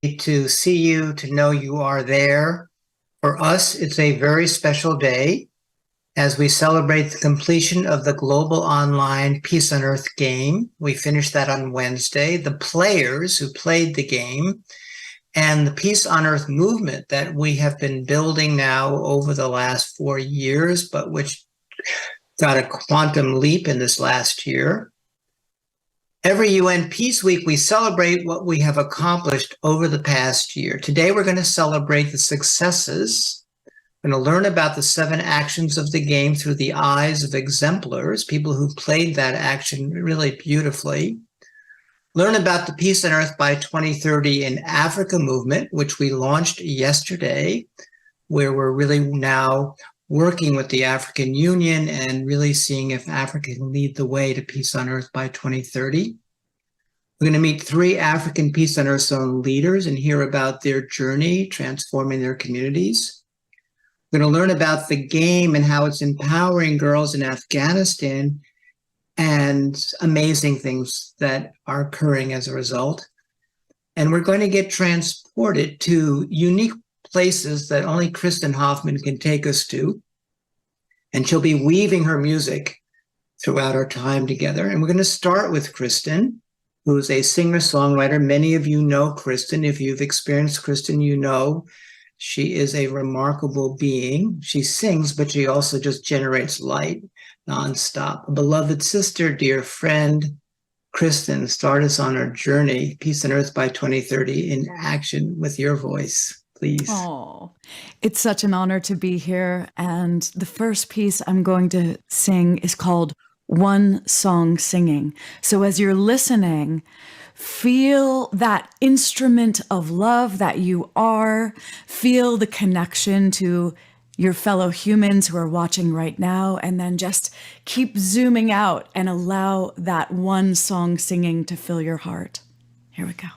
to see you, to know you are there. For us, it's a very special day as we celebrate the completion of the global online Peace on Earth game. We finished that on Wednesday. The players who played the game and the Peace on Earth movement that we have been building now over the last 4 years, but which got a quantum leap in this last year. Every UN Peace Week, we celebrate what we have accomplished over the past year. Today, we're going to celebrate the successes. We're going to learn about the 7 actions of the game through the eyes of exemplars, people who played that action really beautifully. Learn about the Peace on Earth by 2030 in Africa movement, which we launched yesterday, where we're really now working with the African Union and really seeing if Africa can lead the way to Peace on Earth by 2030. We're going to meet 3 African Peace on Earth Zone leaders and hear about their journey transforming their communities. We're going to learn about the game and how it's empowering girls in Afghanistan and amazing things that are occurring as a result. And we're going to get transported to unique places that only Kristin Hoffmann can take us to. And she'll be weaving her music throughout our time together. And we're going to start with Kristin, who's a singer-songwriter. Many of you know Kristin. If you've experienced Kristin, you know she is a remarkable being. She sings, but she also just generates light nonstop. A beloved sister, dear friend, Kristin, start us on our journey, Peace on Earth by 2030 in action with your voice. Please. Oh, it's such an honor to be here. And the first piece I'm going to sing is called One Song Singing. So as you're listening, feel that instrument of love that you are. Feel the connection to your fellow humans who are watching right now. And then just keep zooming out and allow that one song singing to fill your heart. Here we go.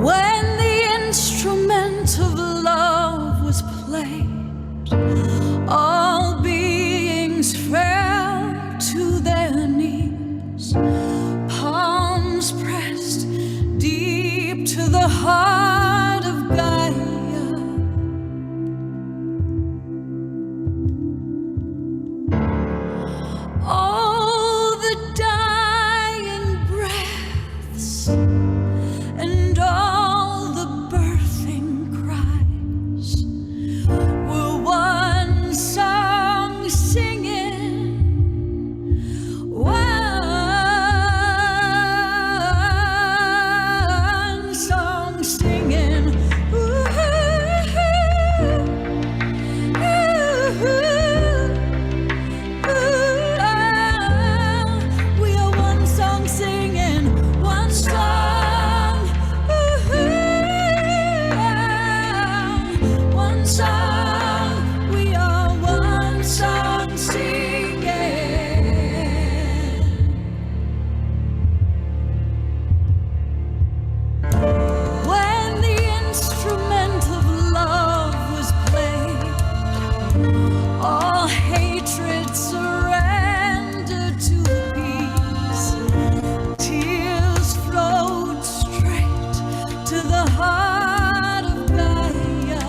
When the instrument of love was played, all beings fell to their knees, palms pressed deep to the heart of Gaia. All the dying breaths and all the birthing cries were one song singing, one song singing. Ooh, we are one song singing, one song. One song, we are one song singing. When the instrument of love was played, all hatred surrendered to peace. Tears flowed straight to the heart of Gaia.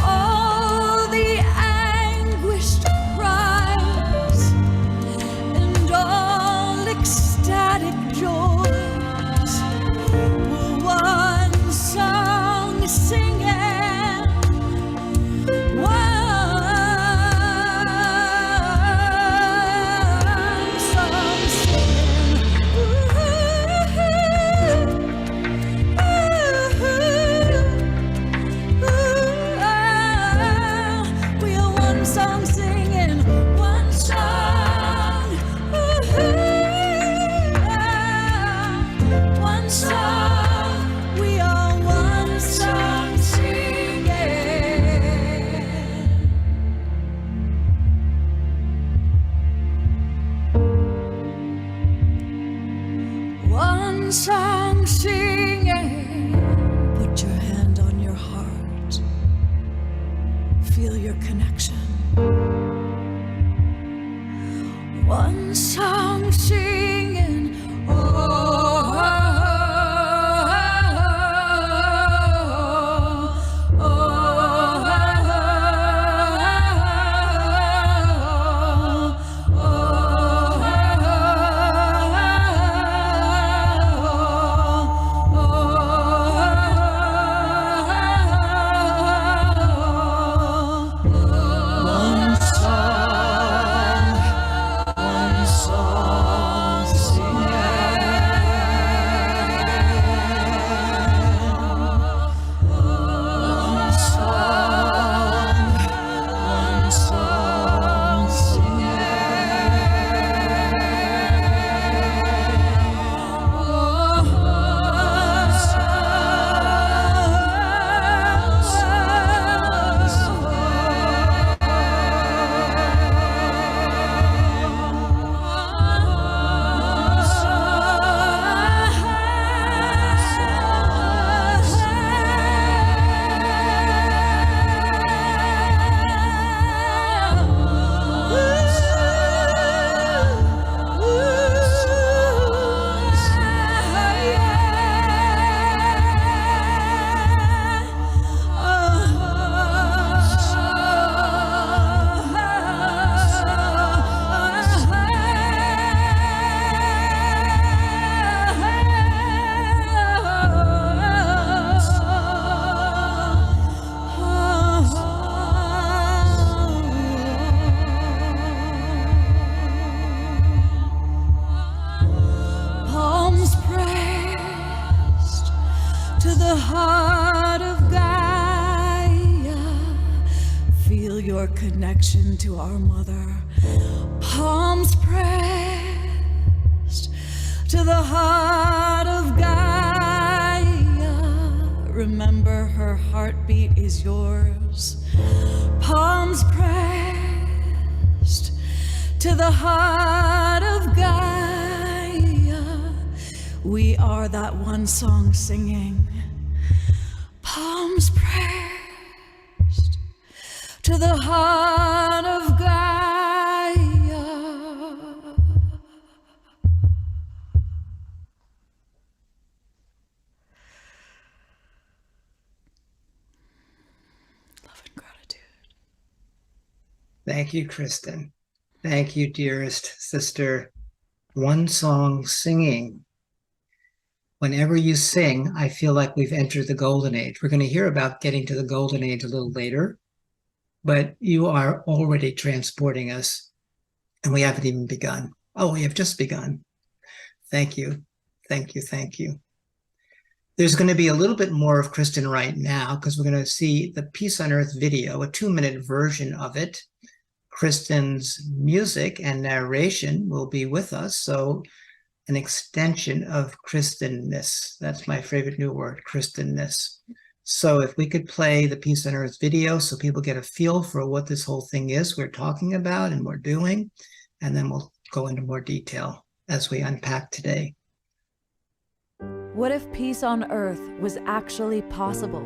All the anguished cries and all ecstatic joys were one song singing, one song singing. We are one song singing, one song. One song, we are one song singing. One song singing. to the heart of Gaia. Feel your connection to our mother. Palms pressed to the heart of Gaia. Remember, her heartbeat is yours. Palms pressed to the heart of Gaia. We are that one song singing. Palms pressed to the heart of Gaia. Love and gratitude. Thank you, Kristin. Thank you, dearest sister. One song singing. Whenever you sing, I feel like we've entered the golden age. We're going to hear about getting to the golden age a little later, but you are already transporting us, and we haven't even begun. Oh, we have just begun. Thank you. Thank you. Thank you. There's going to be a little bit more of Kristin right now because we're going to see the Peace on Earth video, a 2-minute version of it. Kristin's music and narration will be with us, so an extension of Kristin-ness. That's my favorite new word, Kristin-ness. So if we could play the Peace on Earth video so people get a feel for what this whole thing is we're talking about and we're doing, and then we'll go into more detail as we unpack today. What if peace on Earth was actually possible?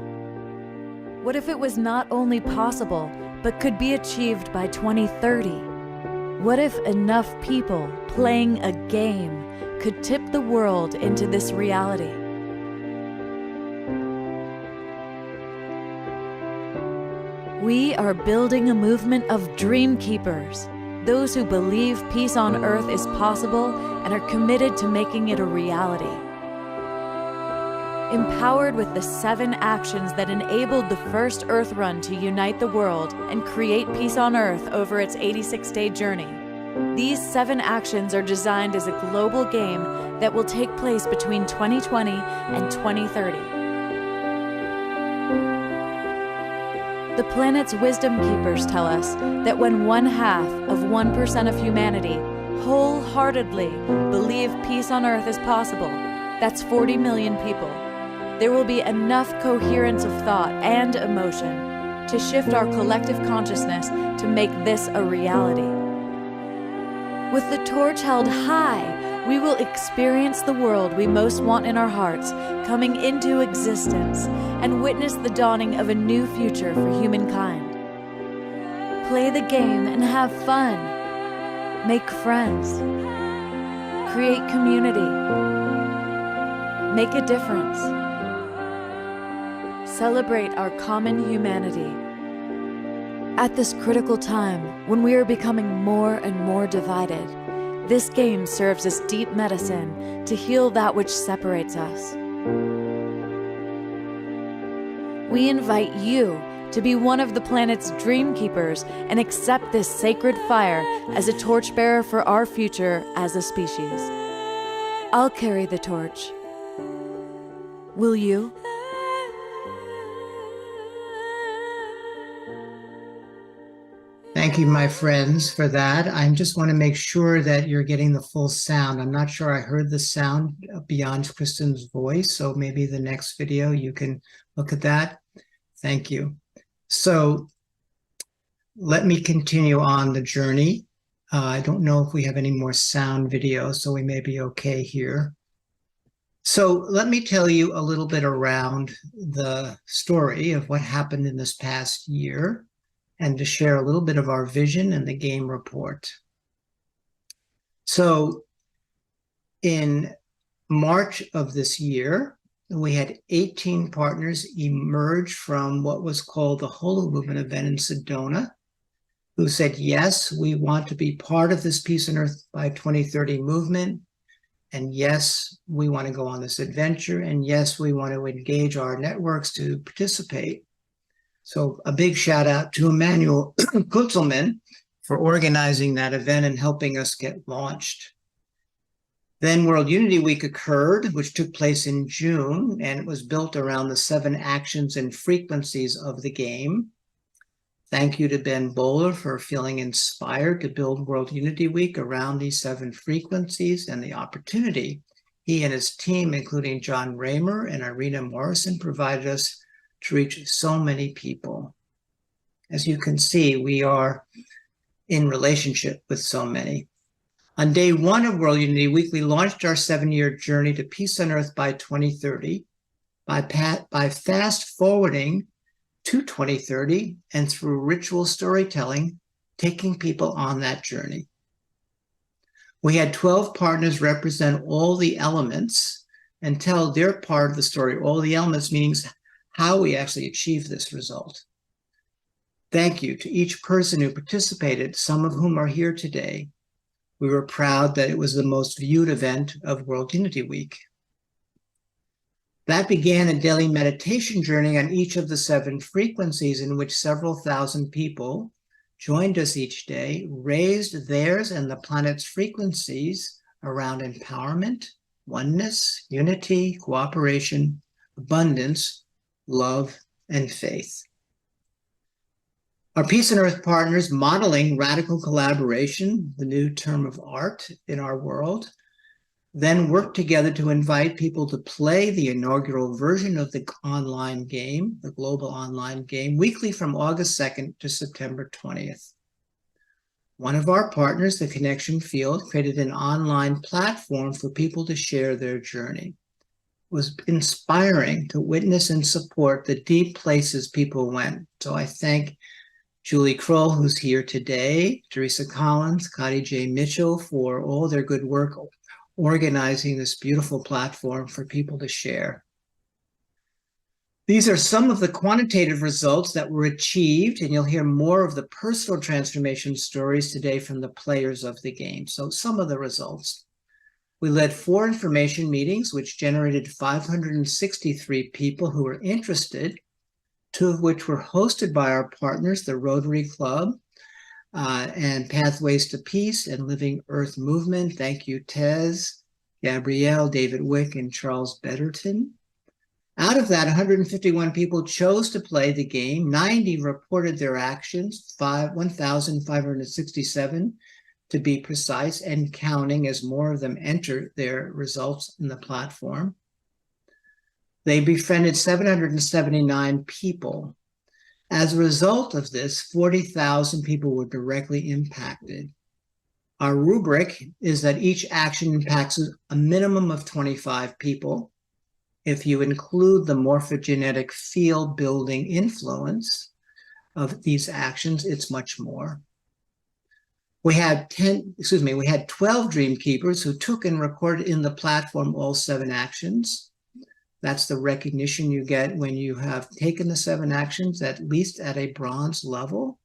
What if it was not only possible, but could be achieved by 2030? What if enough people playing a game could tip the world into this reality? We are building a movement of dream keepers, those who believe peace on Earth is possible and are committed to making it a reality. Empowered with the 7 actions that enabled the first Earth Run to unite the world and create peace on Earth over its 86-day journey, these 7 actions are designed as a global game that will take place between 2020 and 2030. The planet's wisdom keepers tell us that when 0.5% of humanity wholeheartedly believe peace on Earth is possible, that's 40 million people, there will be enough coherence of thought and emotion to shift our collective consciousness to make this a reality. With the torch held high, we will experience the world we most want in our hearts coming into existence and witness the dawning of a new future for humankind. Play the game and have fun. Make friends. Create community. Make a difference. Celebrate our common humanity. At this critical time, when we are becoming more and more divided, this game serves as deep medicine to heal that which separates us. We invite you to be one of the planet's dream keepers and accept this sacred fire as a torchbearer for our future as a species. I'll carry the torch. Will you? Thank you, my friends, for that. I just want to make sure that you're getting the full sound. I'm not sure I heard the sound beyond Kristin's voice, so maybe the next video you can look at that. Thank you. So let me continue on the journey. I don't know if we have any more sound videos, so we may be okay here. So let me tell you a little bit around the story of what happened in this past year, and to share a little bit of our vision and the game report. So in March of this year, we had 18 partners emerge from what was called the Hailu movement event in Sedona, who said, yes, we want to be part of this Peace on Earth by 2030 movement. And yes, we want to go on this adventure. And yes, we want to engage our networks to participate. So a big shout out to Emmanuel Aboagye for organizing that event and helping us get launched. Then World Unity Week occurred, which took place in June, and it was built around the 7 actions and frequencies of the game. Thank you to Ben Bowler for feeling inspired to build World Unity Week around these 7 frequencies and the opportunity he and his team, including John Raymer and Irina Morrison, provided us to reach so many people. As you can see, we are in relationship with so many. On day 1 of World Unity Week, we launched our 7-year journey to peace on earth by 2030 by fast forwarding to 2030 and through ritual storytelling, taking people on that journey. We had 12 partners represent all the elements and tell their part of the story, all the elements, meaning how we actually achieved this result. Thank you to each person who participated, some of whom are here today. We were proud that it was the most viewed event of World Unity Week. That began a daily meditation journey on each of the 7 frequencies in which several thousand people joined us each day, raised theirs and the planet's frequencies around empowerment, oneness, unity, cooperation, abundance, love, and faith. Our Peace on Earth partners, modeling radical collaboration, the new term of art in our world, then worked together to invite people to play the inaugural version of the online game, the global online game, weekly from August 2nd to September 20th. One of our partners, the Connection Field, created an online platform for people to share their journey. It was inspiring to witness and support the deep places people went. So I thank Julie Krull, who's here today, Teresa Collins, Connie J. Mitchell for all their good work organizing this beautiful platform for people to share. These are some of the quantitative results that were achieved, and you'll hear more of the personal transformation stories today from the players of the game. So some of the results. We led 4 information meetings, which generated 563 people who were interested, 2 of which were hosted by our partners, the Rotary Club, and Pathways to Peace and Living Earth Movement. Thank you, Tez, Gabrielle, David Wick, and Charles Betterton. Out of that, 151 people chose to play the game. 90 reported their actions, 1,567 to be precise, and counting as more of them entered their results in the platform. They befriended 779 people. As a result of this, 40,000 people were directly impacted. Our rubric is that each action impacts a minimum of 25 people. If you include the morphogenetic field building influence of these actions, it's much more. We had 12 dream keepers who took and recorded in the platform all 7 actions. That's the recognition you get when you have taken the 7 actions, at least at a bronze level,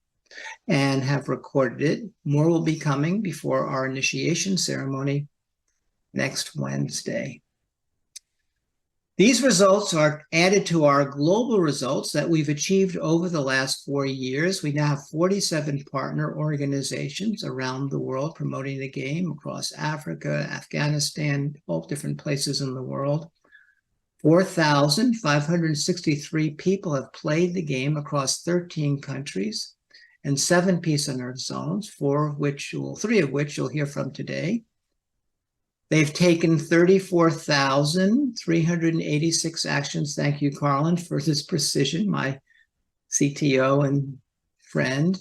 and have recorded it. More will be coming before our initiation ceremony next Wednesday. These results are added to our global results that we've achieved over the last 4 years. We now have 47 partner organizations around the world promoting the game across Africa, Afghanistan, all different places in the world. 4,563 people have played the game across 13 countries and 7 Peace on Earth zones, 3 of which you'll hear from today. They've taken 34,386 actions. Thank you, Carlin, for this precision, my CTO and friend.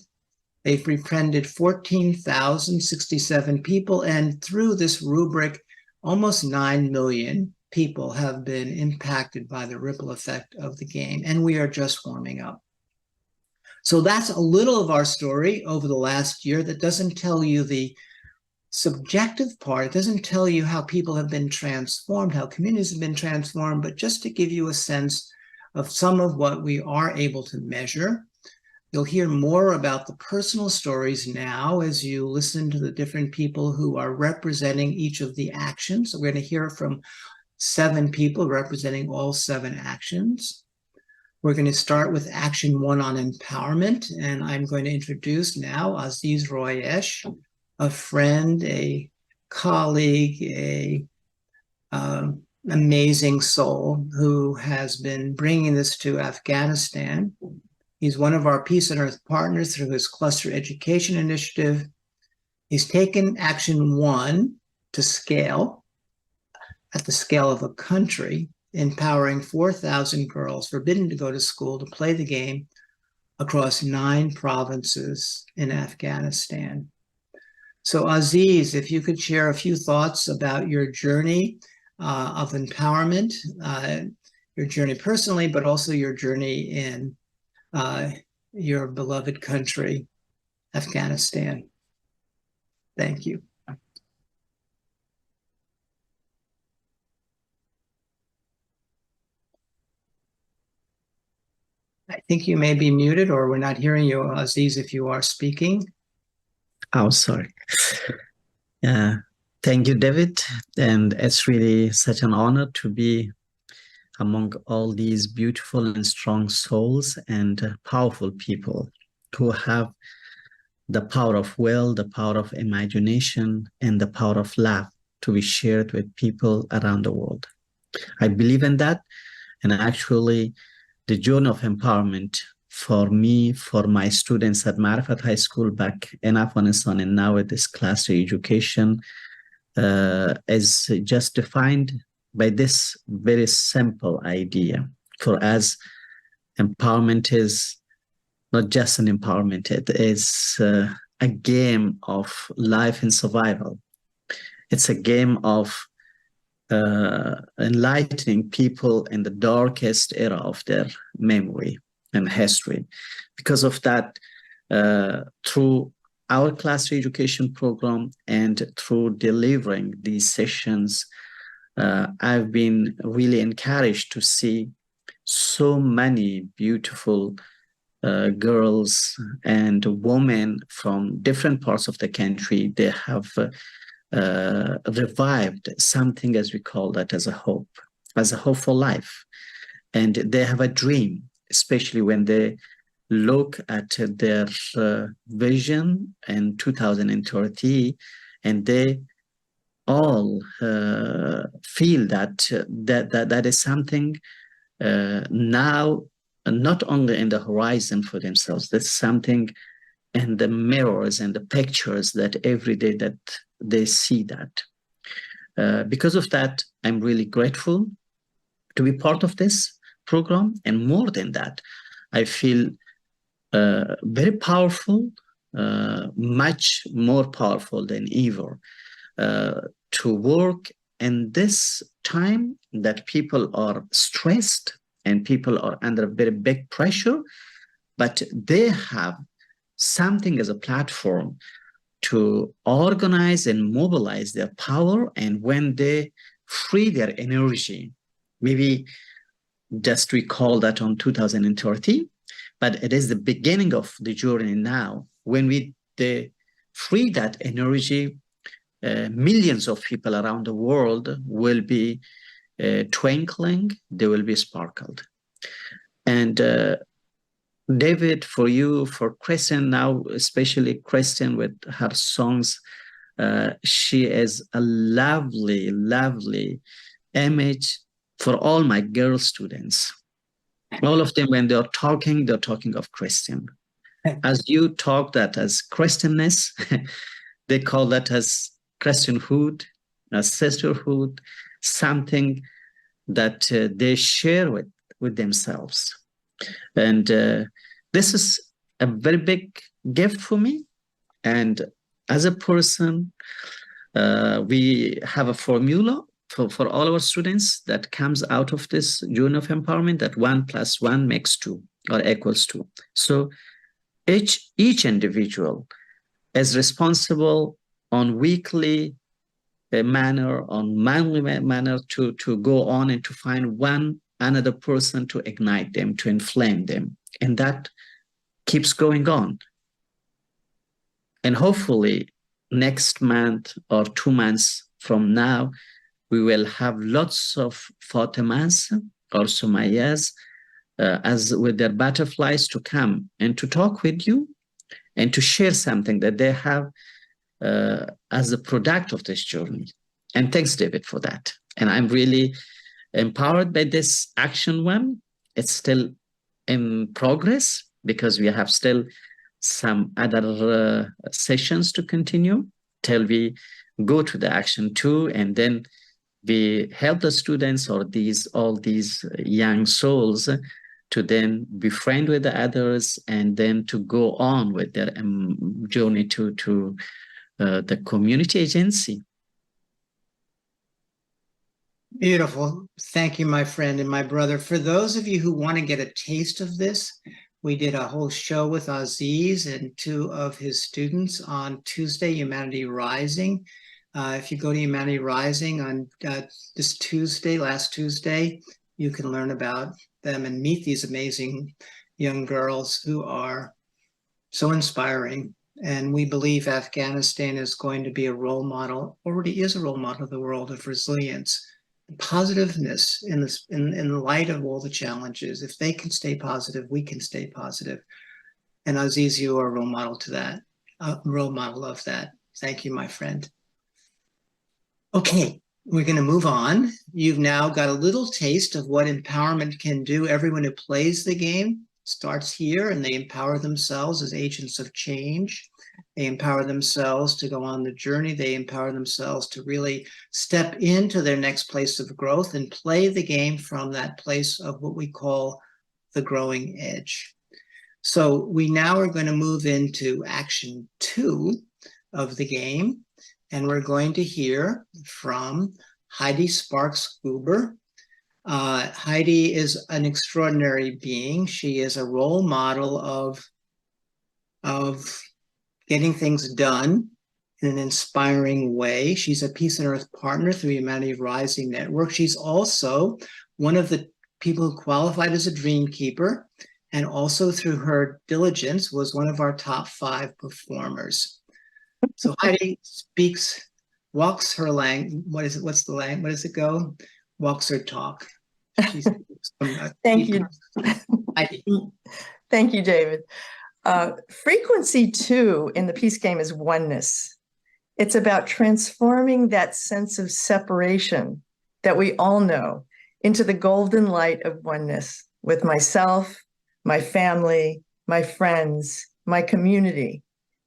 They've befriended 14,067 people, and through this rubric, almost 9 million people have been impacted by the ripple effect of the game, and we are just warming up. So that's a little of our story over the last year that doesn't tell you the subjective part. It doesn't tell you how people have been transformed, how communities have been transformed, but just to give you a sense of some of what we are able to measure. You'll hear more about the personal stories now as you listen to the different people who are representing each of the actions. So we're going to hear from 7 people representing all 7 actions. We're going to start with action 1 on empowerment, and I'm going to introduce now Aziz Royesh, a friend, a colleague, a amazing soul who has been bringing this to Afghanistan. He's one of our Peace on Earth partners through his cluster education initiative. He's taken action one to scale, at the scale of a country, empowering 4,000 girls forbidden to go to school to play the game across 9 provinces in Afghanistan. So Aziz, if you could share a few thoughts about your journey of empowerment, your journey personally, but also your journey in your beloved country, Afghanistan. Thank you. I think you may be muted, or we're not hearing you, Aziz, if you are speaking. Oh, sorry. Thank you, David. And it's really such an honor to be among all these beautiful and strong souls and powerful people who have the power of will, the power of imagination, and the power of love to be shared with people around the world. I believe in that. And actually, the journey of empowerment for me, for my students at Marifat High School back in Afghanistan, and now at this class education, is just defined by this very simple idea. For us, empowerment is not just an empowerment, it is a game of life and survival. It's a game of enlightening people in the darkest era of their memory and history. Because of that, through our class education program and through delivering these sessions, I've been really encouraged to see so many beautiful girls and women from different parts of the country. They have revived something, as we call that, as a hope for life. And they have a dream, especially when they look at their vision in 2030, and they all feel that is something now not only in the horizon for themselves, that's something in the mirrors and the pictures that every day that they see that. Because of that, I'm really grateful to be part of this program. And more than that, I feel very powerful, much more powerful than ever, to work in this time that people are stressed and people are under very big pressure, but they have something as a platform to organize and mobilize their power. And when they free their energy, maybe just we call that on 2030, but it is the beginning of the journey now. When they free that energy, millions of people around the world will be twinkling, they will be sparkled. And David, for you, for Kristin now, especially Kristin with her songs, she is a lovely, lovely image for all my girl students. All of them, when they're talking of Kristin. As you talk that as Kristinness, they call that as Kristinhood, as sisterhood, something that they share with themselves. And this is a very big gift for me. And as a person, we have a formula for all our students that comes out of this journey of empowerment, that 1 + 1 makes 2 or equals 2. So each individual is responsible on weekly manner, on monthly manner to go on and to find another person to ignite them, to inflame them. And that keeps going on. And hopefully next month or 2 months from now, we will have lots of Fatimas or Sumayyas as with their butterflies to come and to talk with you and to share something that they have as a product of this journey. And thanks, David, for that. And I'm really empowered by this action one. It's still in progress because we have still some other sessions to continue till we go to the action 2, and then we help the students or all these young souls to then befriend with the others and then to go on with their journey to the community agency. Beautiful. Thank you, my friend and my brother. For those of you who want to get a taste of this, we did a whole show with Aziz and 2 of his students on Tuesday, Humanity Rising. If you go to Humanity Rising on this Tuesday, last Tuesday, you can learn about them and meet these amazing young girls who are so inspiring. And we believe Afghanistan is going to be a role model, already is a role model of the world of resilience, positiveness in the light of all the challenges. If they can stay positive, we can stay positive. And Aziz, you are a role model to that, a role model of that. Thank you, my friend. Okay, we're going to move on. You've now got a little taste of what empowerment can do. Everyone who plays the game starts here and they empower themselves as agents of change. They empower themselves to go on the journey. They empower themselves to really step into their next place of growth and play the game from that place of what we call the growing edge. So we now are going to move into action 2 of the game. And we're going to hear from Heidi Sparks Guber. Heidi is an extraordinary being. She is a role model of getting things done in an inspiring way. She's a Peace and Earth partner through Humanity Rising Network. She's also one of the people who qualified as a dream keeper, and also through her diligence was one of our top 5 performers. So Heidi walks her language. What is it? What's the language? What does it go? Walks her talk. Thank you. Heidi. Thank you, David. Frequency 2 in the peace game is oneness. It's about transforming that sense of separation that we all know into the golden light of oneness with myself, my family, my friends, my community.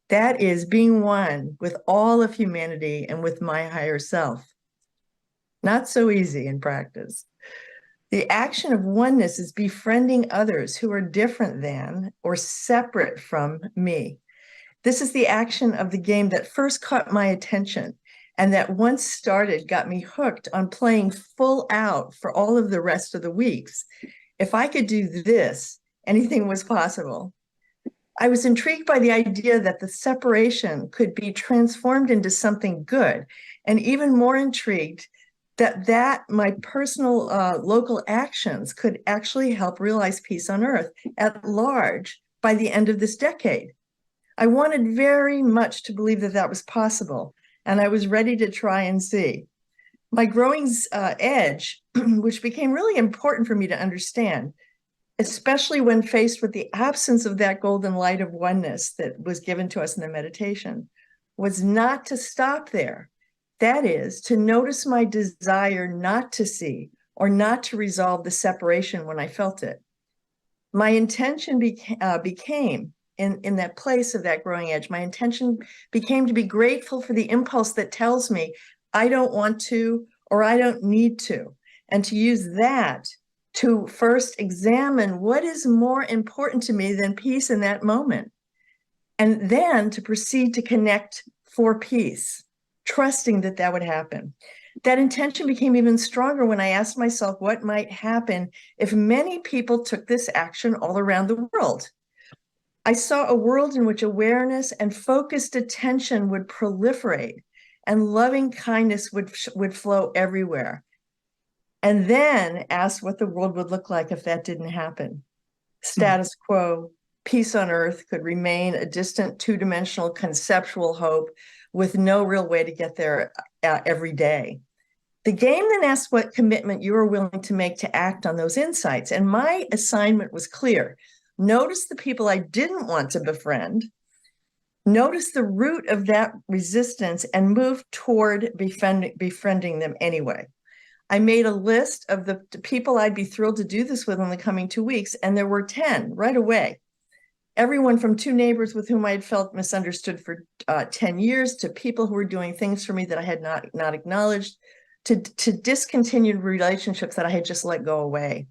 That is being one with all of humanity and with my higher self. Not so easy in practice. The action of oneness is befriending others who are different than or separate from me. This is the action of the game that first caught my attention and that once started got me hooked on playing full out for all of the rest of the weeks. If I could do this, anything was possible. I was intrigued by the idea that the separation could be transformed into something good, and even more intrigued that my personal local actions could actually help realize peace on Earth at large by the end of this decade. I wanted very much to believe that that was possible, and I was ready to try and see. My growing edge, which became really important for me to understand, especially when faced with the absence of that golden light of oneness that was given to us in the meditation, was not to stop there. That is, to notice my desire not to see or not to resolve the separation when I felt it. My intention became, in that place of that growing edge, my intention became to be grateful for the impulse that tells me I don't want to or I don't need to, and to use that to first examine what is more important to me than peace in that moment, and then to proceed to connect for peace, trusting that that would happen. That intention became even stronger when I asked myself what might happen if many people took this action all around the world. I saw a world in which awareness and focused attention would proliferate and loving kindness would flow everywhere. And then asked what the world would look like if that didn't happen. Status quo, peace on Earth could remain a distant two-dimensional conceptual hope with no real way to get there every day. The game then asked what commitment you were willing to make to act on those insights. And my assignment was clear. Notice the people I didn't want to befriend, notice the root of that resistance and move toward befriending them anyway. I made a list of the people I'd be thrilled to do this with in the coming 2 weeks, and there were 10 right away. Everyone from 2 neighbors with whom I had felt misunderstood for 10 years, to people who were doing things for me that I had not acknowledged, to discontinued relationships that I had just let go away.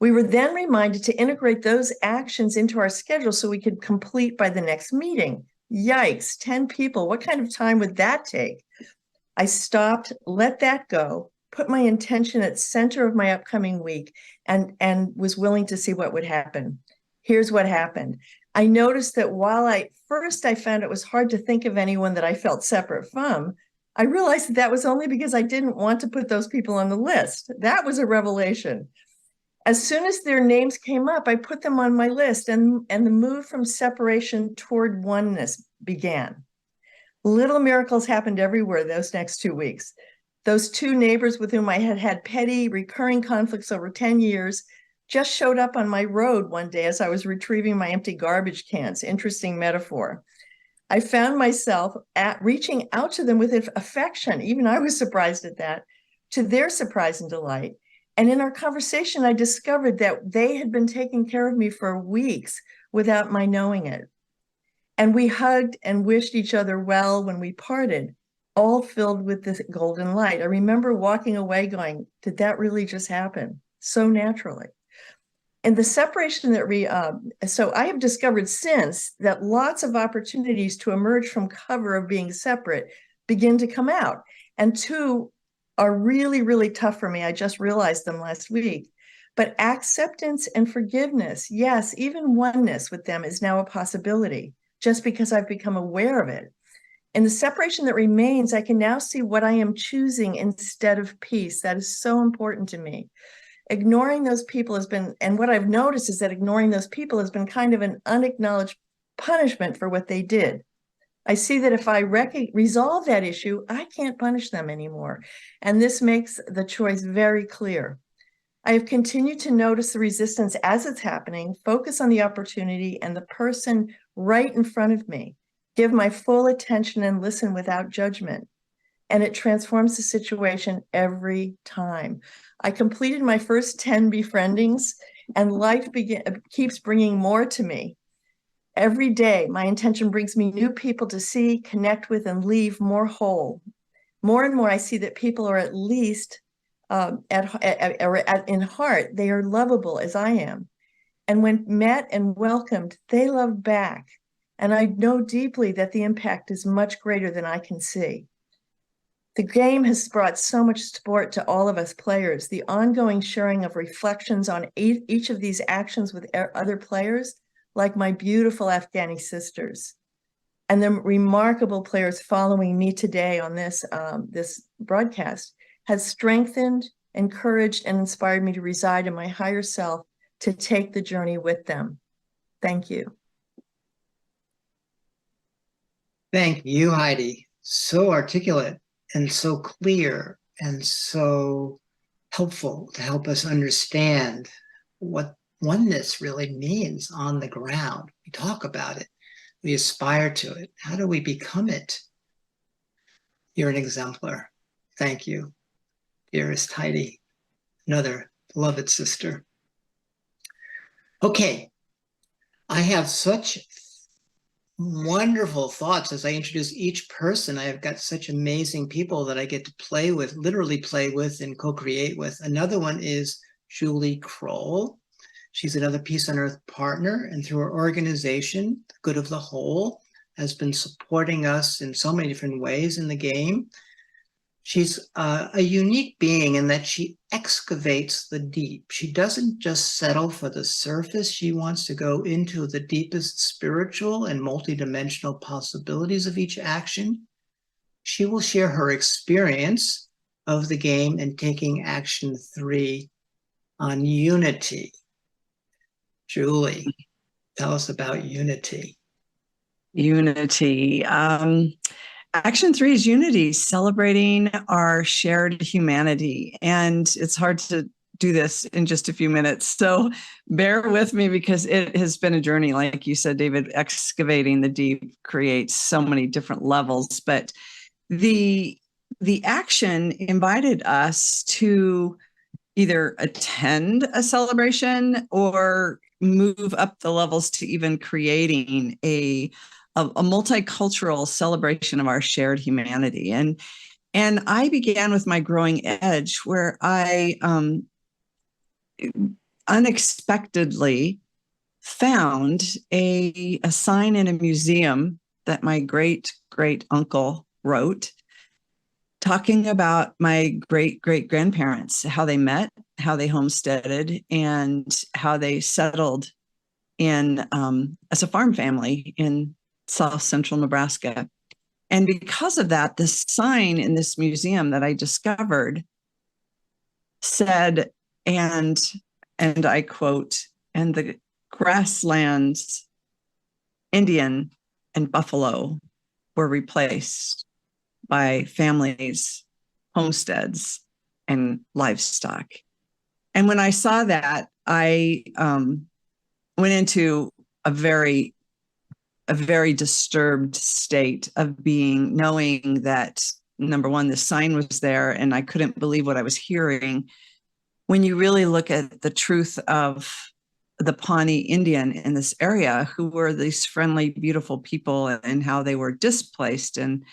We were then reminded to integrate those actions into our schedule so we could complete by the next meeting. Yikes, 10 people. What kind of time would that take? I stopped, let that go, put my intention at center of my upcoming week, and was willing to see what would happen. Here's what happened. I noticed that while I found it was hard to think of anyone that I felt separate from, I realized that was only because I didn't want to put those people on the list. That was a revelation. As soon as their names came up, I put them on my list, and the move from separation toward oneness began. Little miracles happened everywhere those next 2 weeks. Those 2 neighbors with whom I had had petty, recurring conflicts over 10 years just showed up on my road one day as I was retrieving my empty garbage cans. Interesting metaphor. I found myself reaching out to them with affection. Even I was surprised at that, to their surprise and delight. And in our conversation, I discovered that they had been taking care of me for weeks without my knowing it. And we hugged and wished each other well when we parted, all filled with this golden light. I remember walking away going, did that really just happen? So naturally. And the separation that so I have discovered since that lots of opportunities to emerge from cover of being separate begin to come out. And 2 are really, really tough for me. I just realized them last week. But acceptance and forgiveness, yes, even oneness with them is now a possibility, just because I've become aware of it. In the separation that remains, I can now see what I am choosing instead of peace. That is so important to me. Ignoring those people has been, and what I've noticed is that ignoring those people has been kind of an unacknowledged punishment for what they did. I see that if I resolve that issue, I can't punish them anymore. And this makes the choice very clear. I have continued to notice the resistance as it's happening, focus on the opportunity and the person right in front of me, give my full attention and listen without judgment. And it transforms the situation every time. I completed my first 10 befriendings, and life keeps bringing more to me. Every day, my intention brings me new people to see, connect with, and leave more whole. More and more, I see that people are at least in heart, they are lovable as I am. And when met and welcomed, they love back. And I know deeply that the impact is much greater than I can see. The game has brought so much support to all of us players. The ongoing sharing of reflections on each of these actions with other players, like my beautiful Afghani sisters, and the remarkable players following me today on this broadcast, has strengthened, encouraged, and inspired me to reside in my higher self, to take the journey with them. Thank you. Thank you, Heidi. So articulate and so clear and so helpful to help us understand what oneness really means on the ground. We talk about it. We aspire to it. How do we become it? You're an exemplar. Thank you, dearest Heidi, another beloved sister. Okay, I have such wonderful thoughts as I introduce each person. I have got such amazing people that I get to play with, literally play with and co-create with. Another one is Julie Krull. She's another Peace on Earth partner, and through her organization, The Good of the Whole, has been supporting us in so many different ways in the game. She's a unique being in that she excavates the deep. She doesn't just settle for the surface. She wants to go into the deepest spiritual and multidimensional possibilities of each action. She will share her experience of the game and taking action 3 on unity. Julie, tell us about unity. Unity. Action 3 is unity, celebrating our shared humanity. And it's hard to do this in just a few minutes. So bear with me, because it has been a journey. Like you said, David, excavating the deep creates so many different levels. But the action invited us to either attend a celebration or move up the levels to even creating a multicultural celebration of our shared humanity. And I began with my growing edge, where I unexpectedly found a sign in a museum that my great uncle wrote, talking about my great grandparents, how they met, how they homesteaded, and how they settled in as a farm family in South Central Nebraska. And because of that, this sign in this museum that I discovered said, and I quote, "And the grasslands, Indian and buffalo were replaced by families, homesteads, and livestock." And when I saw that, I went into a very disturbed state of being, knowing that, number one, the sign was there and I couldn't believe what I was hearing. When you really look at the truth of the Pawnee Indian in this area, who were these friendly, beautiful people, and how they were displaced and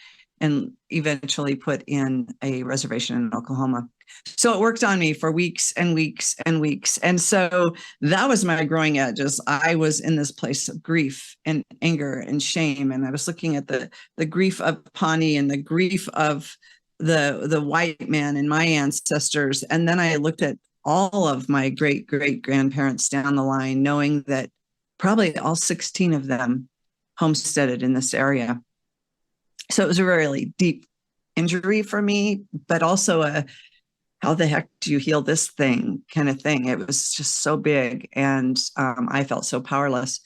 eventually put in a reservation in Oklahoma. So it worked on me for weeks and weeks and weeks. And so that was my growing edges. I was in this place of grief and anger and shame. And I was looking at the grief of Pawnee and the grief of the white man and my ancestors. And then I looked at all of my great grandparents down the line, knowing that probably all 16 of them homesteaded in this area. So it was a really deep injury for me, but also a how the heck do you heal this thing kind of thing. It was just so big, and I felt so powerless.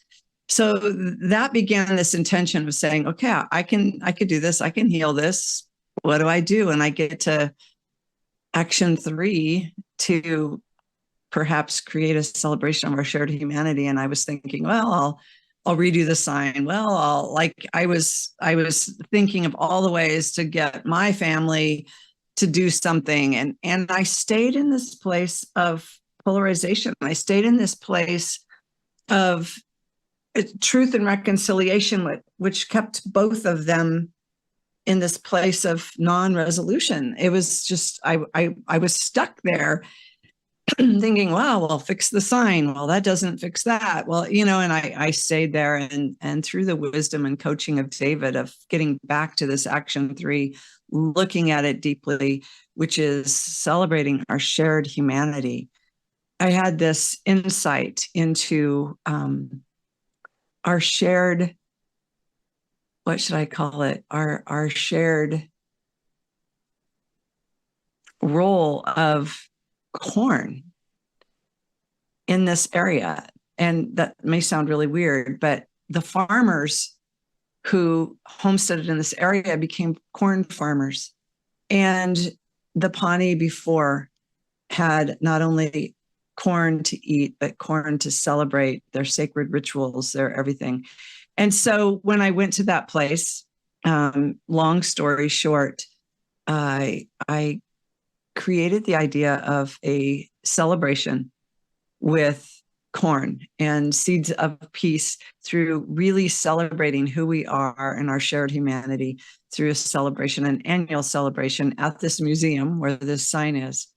So that began this intention of saying, okay, I could do this. I can heal this. What do I do? And I get to action 3 to perhaps create a celebration of our shared humanity. And I was thinking, well, I'll redo the sign. Well, I was thinking of all the ways to get my family to do something. And I stayed in this place of polarization. I stayed in this place of truth and reconciliation, which kept both of them in this place of non-resolution. It was just, I was stuck there thinking, wow, well, fix the sign. Well, that doesn't fix that. Well, and I stayed there, and through the wisdom and coaching of David, of getting back to this action 3, looking at it deeply, which is celebrating our shared humanity, I had this insight into our shared, what should I call it? Our shared role of corn in this area. And that may sound really weird, but the farmers who homesteaded in this area became corn farmers. And the Pawnee before had not only corn to eat, but corn to celebrate their sacred rituals, their everything. And so when I went to that place, long story short, I created the idea of a celebration with corn and seeds of peace, through really celebrating who we are and our shared humanity through a celebration, an annual celebration at this museum where this sign is.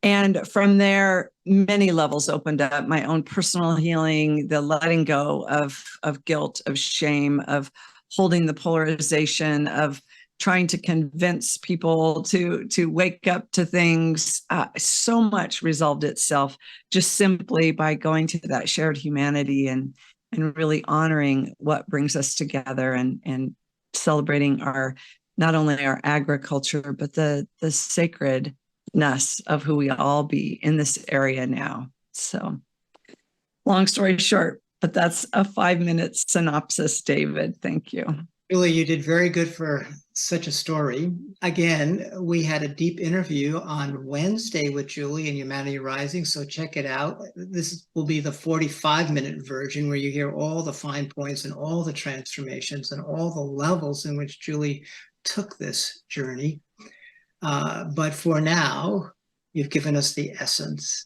And from there, many levels opened up: my own personal healing, the letting go of guilt, of shame, of holding the polarization, of trying to convince people to wake up to things. So much resolved itself just simply by going to that shared humanity and really honoring what brings us together, and celebrating not only our agriculture, but the sacredness of who we all be in this area now. So long story short, but that's a 5-minute synopsis, David. Thank you. Julie, you did very good for such a story. Again, we had a deep interview on Wednesday with Julie in Humanity Rising, so check it out. This will be the 45-minute version where you hear all the fine points and all the transformations and all the levels in which Julie took this journey. But for now, you've given us the essence.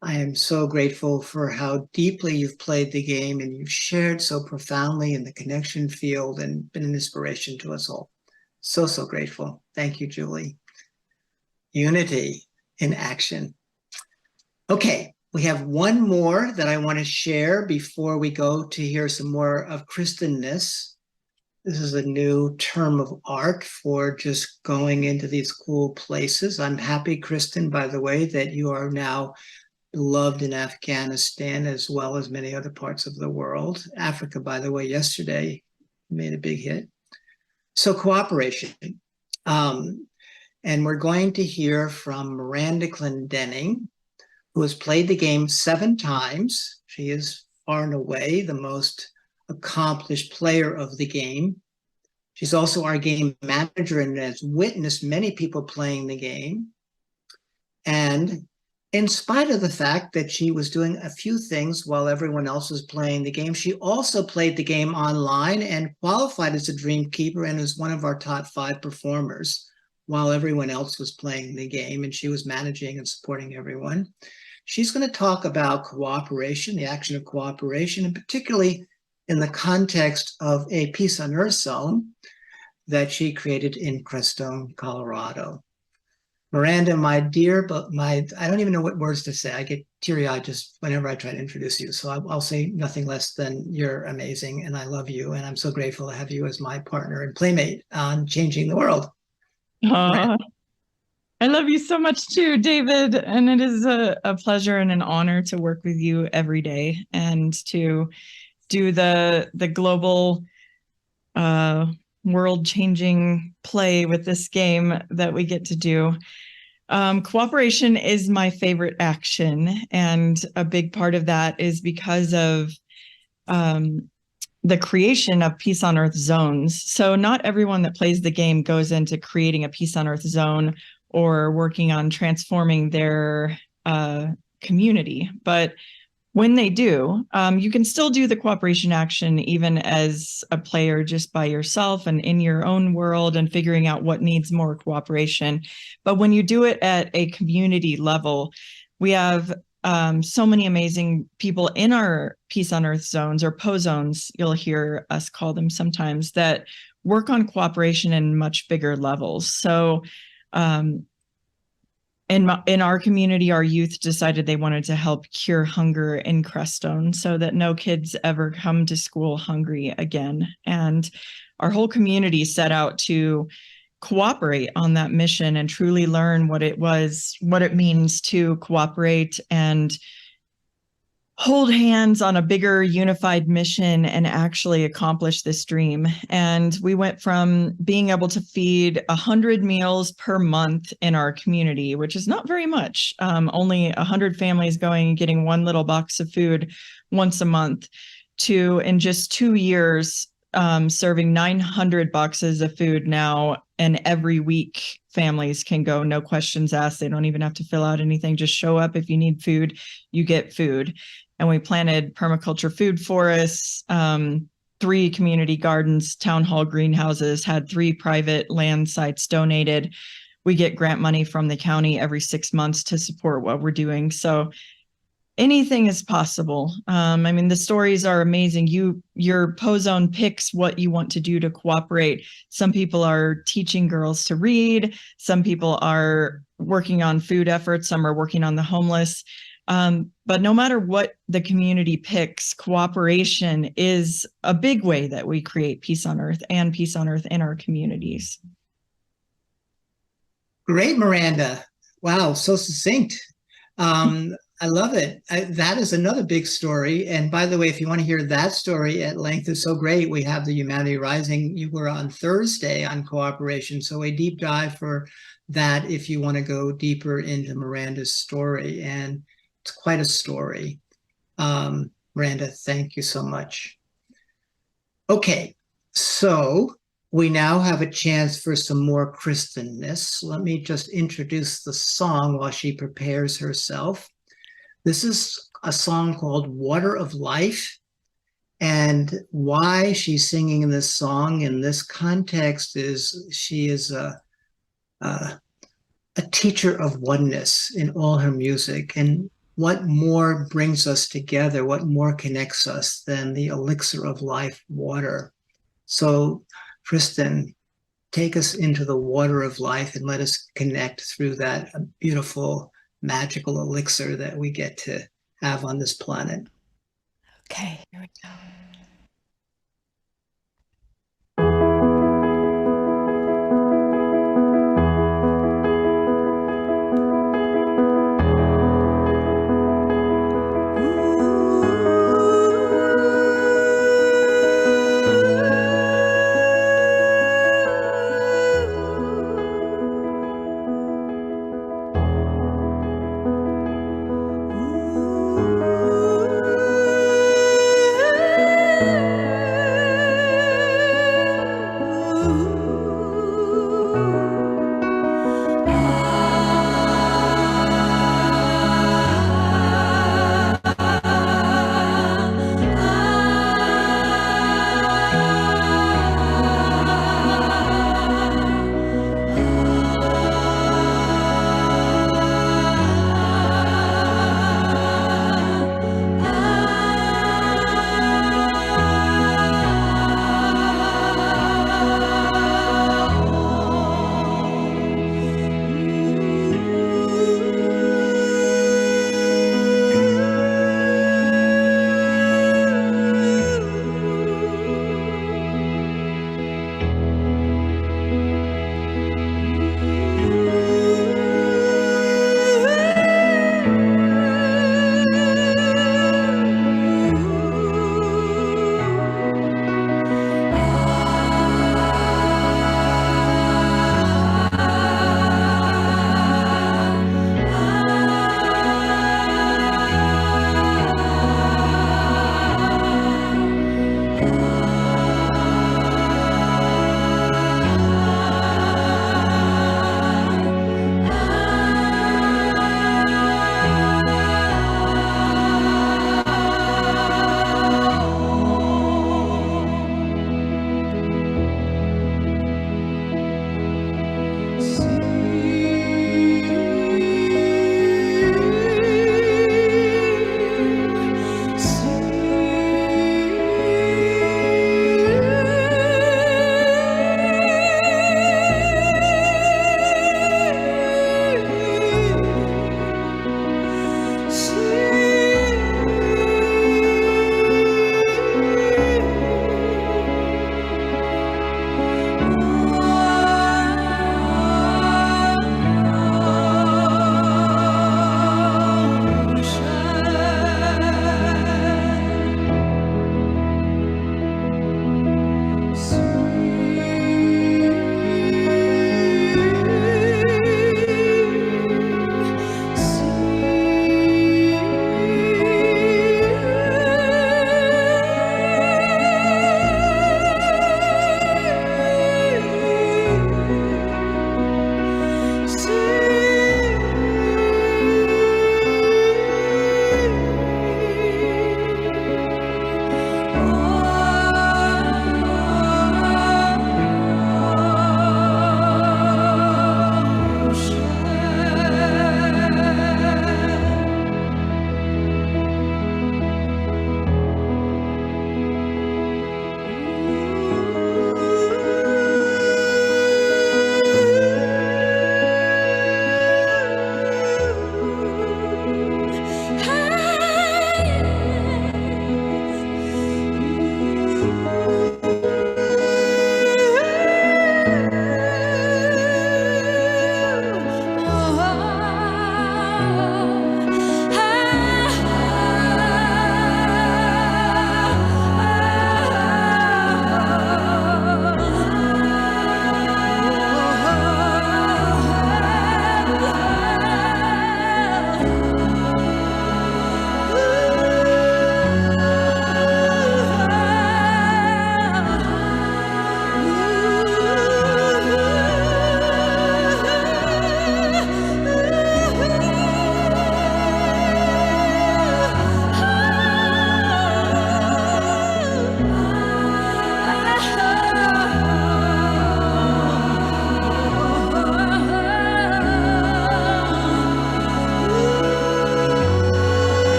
I am so grateful for how deeply you've played the game and you've shared so profoundly in the connection field and been an inspiration to us all. So, so grateful. Thank you, Julie. Unity in action. Okay, we have one more that I want to share before we go to hear some more of Kristinness. This is a new term of art for just going into these cool places. I'm happy, Kristin, by the way, that you are now beloved in Afghanistan as well as many other parts of the world. Africa, by the way, yesterday made a big hit. So cooperation. And we're going to hear from Miranda Clendening, who has played the game 7 times. She is far and away the most accomplished player of the game. She's also our game manager and has witnessed many people playing the game. And in spite of the fact that she was doing a few things while everyone else was playing the game, she also played the game online and qualified as a Dream Keeper and was one of our top 5 performers while everyone else was playing the game, and she was managing and supporting everyone. She's going to talk about cooperation, the action of cooperation, and particularly in the context of a Peace on Earth zone that she created in Crestone, Colorado. Miranda, my dear, but I don't even know what words to say. I get teary-eyed just whenever I try to introduce you. So I'll say nothing less than you're amazing and I love you. And I'm so grateful to have you as my partner and playmate on changing the world. I love you so much too, David. And it is a pleasure and an honor to work with you every day and to do the global world-changing play with this game that we get to do. Cooperation is my favorite action, and a big part of that is because of the creation of Peace on Earth zones. So not everyone that plays the game goes into creating a Peace on Earth zone or working on transforming their community, but when they do, you can still do the cooperation action even as a player just by yourself and in your own world and figuring out what needs more cooperation. But when you do it at a community level, we have so many amazing people in our Peace on Earth zones, or PO zones, you'll hear us call them sometimes, that work on cooperation in much bigger levels. So in our community, our youth decided they wanted to help cure hunger in Crestone so that no kids ever come to school hungry again. And our whole community set out to cooperate on that mission and truly learn what it means to cooperate and hold hands on a bigger unified mission and actually accomplish this dream. And we went from being able to feed 100 meals per month in our community, which is not very much, only 100 families going and getting one little box of food once a month, to in just 2 years, serving 900 boxes of food now. And every week families can go, no questions asked. They don't even have to fill out anything. Just show up. If you need food, you get food. And we planted permaculture food forests, 3 community gardens, town hall greenhouses, had 3 private land sites donated. We get grant money from the county every 6 months to support what we're doing. So anything is possible. I mean, the stories are amazing. Your PO zone picks what you want to do to cooperate. Some people are teaching girls to read. Some people are working on food efforts. Some are working on the homeless. But no matter what the community picks, cooperation is a big way that we create peace on earth and peace on earth in our communities. Great, Miranda. Wow, so succinct. I love it. That is another big story. And by the way, if you want to hear that story at length, it's so great. We have the Humanity Rising. You were on Thursday on cooperation. So a deep dive for that if you want to go deeper into Miranda's story. And it's quite a story. Miranda, thank you so much. Okay, so we now have a chance for some more Kristinness. Let me just introduce the song while she prepares herself. This is a song called Water of Life. And why she's singing this song in this context is she is a teacher of oneness in all her music. And what more brings us together? What more connects us than the elixir of life, water? So, Kristin, take us into the water of life and let us connect through that beautiful, magical elixir that we get to have on this planet. Okay, here we go.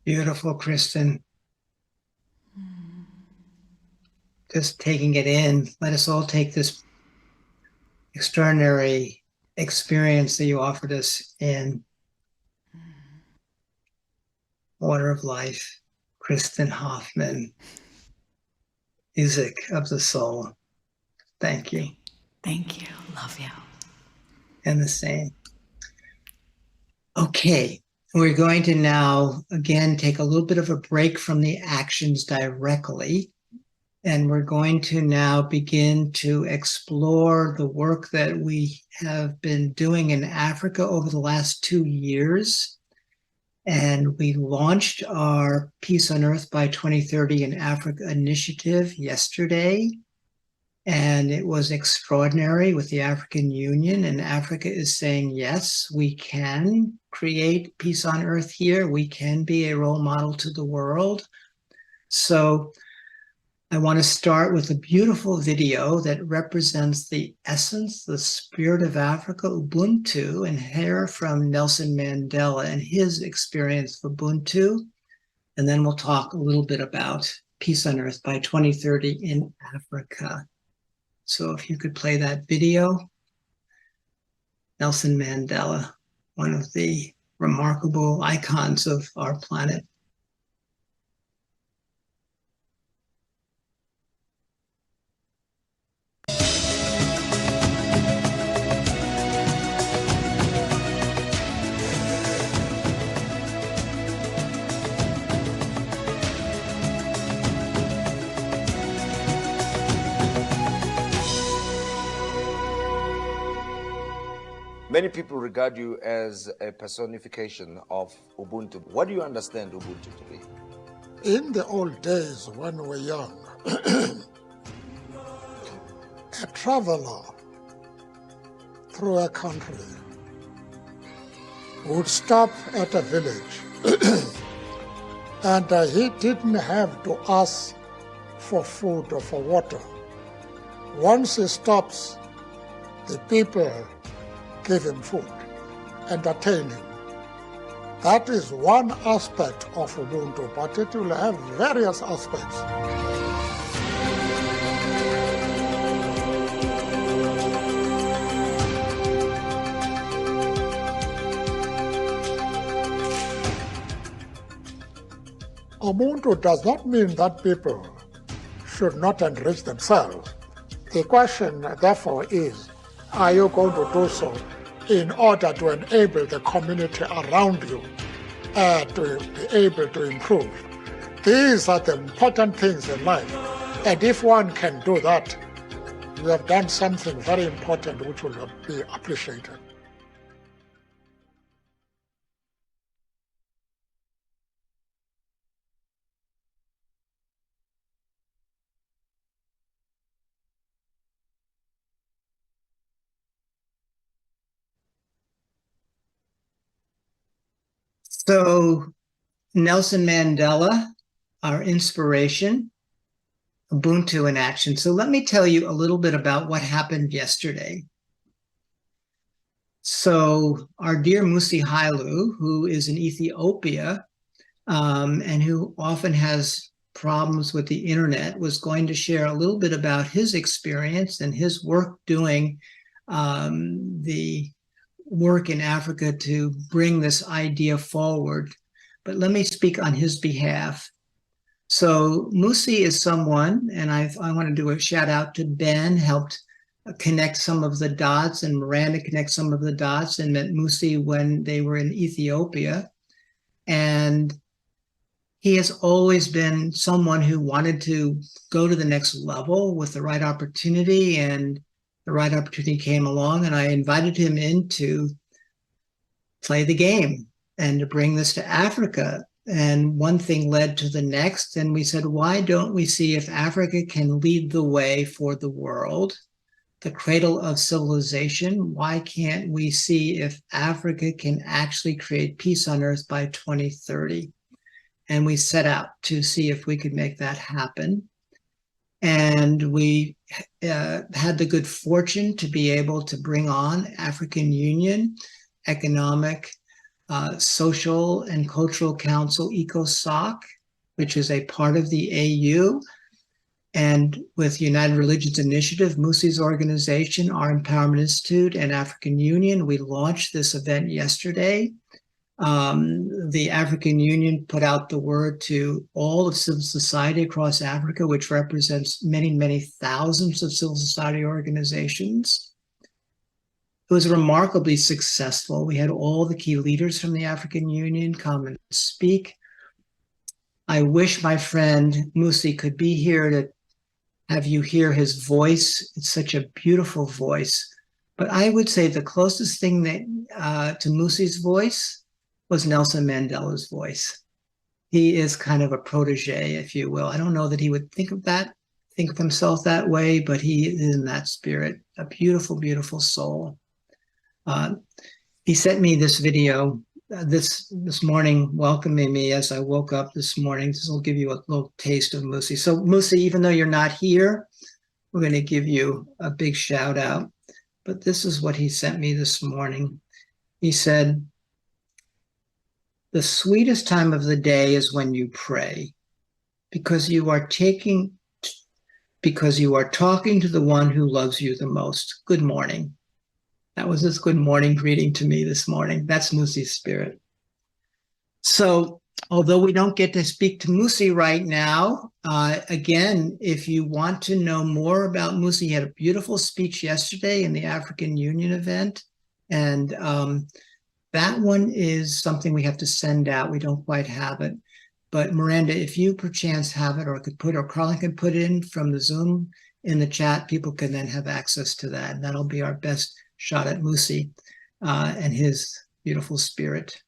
Beautiful, Kristin. Just taking it in. Let us all take this extraordinary experience that you offered us in Water of Life. Kristin Hoffmann, music of the soul. Thank you. Thank you. Love you. And the same. Okay, we're going to now, again, take a little bit of a break from the actions directly. And we're going to now begin to explore the work that we have been doing in Africa over the last 2 years. And we launched our Peace on Earth by 2030 in Africa initiative yesterday. And it was extraordinary with the African Union. And Africa is saying, yes, we can create peace on earth here. We can be a role model to the world. So I want to start with a beautiful video that represents the essence, the spirit of Africa, Ubuntu, and hear from Nelson Mandela and his experience of Ubuntu. And then we'll talk a little bit about Peace on Earth by 2030 in Africa. So if you could play that video. Nelson Mandela, one of the remarkable icons of our planet. Many people regard you as a personification of Ubuntu. What do you understand Ubuntu to be? In the old days when we were young, a traveler through a country would stop at a village and he didn't have to ask for food or for water. Once he stops, the people give him food, entertain him. That is one aspect of Ubuntu, but it will have various aspects. Ubuntu does not mean that people should not enrich themselves. The question, therefore, is, are you going to do so in order to enable the community around you to be able to improve? These are the important things in life. And if one can do that, you have done something very important which will be appreciated. So Nelson Mandela, our inspiration, Ubuntu in action. So let me tell you a little bit about what happened yesterday. So our dear Mussie Hailu, who is in Ethiopia and who often has problems with the internet, was going to share a little bit about his experience and his work doing the work in Africa to bring this idea forward. But let me speak on his behalf. So Mussie is someone, and I want to do a shout out to Ben, helped connect some of the dots, and Miranda connect some of the dots, and met Mussie when they were in Ethiopia. And he has always been someone who wanted to go to the next level with the right opportunity, and the right opportunity came along, and I invited him in to play the game and to bring this to Africa. And one thing led to the next, and we said, why don't we see if Africa can lead the way for the world, the cradle of civilization? Why can't we see if Africa can actually create peace on earth by 2030? And we set out to see if we could make that happen. And we had the good fortune to be able to bring on African Union, economic Social and Cultural Council, ECOSOC, which is a part of the AU, and with United Religions Initiative, Mussie's organization, our Empowerment Institute, and African Union. We launched this event yesterday. The African Union put out the word to all of civil society across Africa, which represents many, many thousands of civil society organizations. It was remarkably successful. We had all the key leaders from the African Union come and speak. I wish my friend Mussie could be here to have you hear his voice. It's such a beautiful voice. But I would say the closest thing that to Mussie's voice was Nelson Mandela's voice. He is kind of a protege, if you will. I don't know that he would think of himself that way, but he is in that spirit. A beautiful, beautiful soul. He sent me this video this morning, welcoming me as I woke up this morning. This will give you a little taste of Mussie. So Mussie, even though you're not here, we're going to give you a big shout out. But this is what he sent me this morning. He said, "The sweetest time of the day is when you pray, because you are talking to the one who loves you the most. Good morning." That was his good morning greeting to me this morning. That's Mussie's spirit. So although we don't get to speak to Mussie right now, again, if you want to know more about Mussie, he had a beautiful speech yesterday in the African Union event. And that one is something we have to send out. We don't quite have it. But Miranda, if you perchance have it, or Krull can put it in from the Zoom in the chat, people can then have access to that. And that'll be our best shot at Mussie and his beautiful spirit.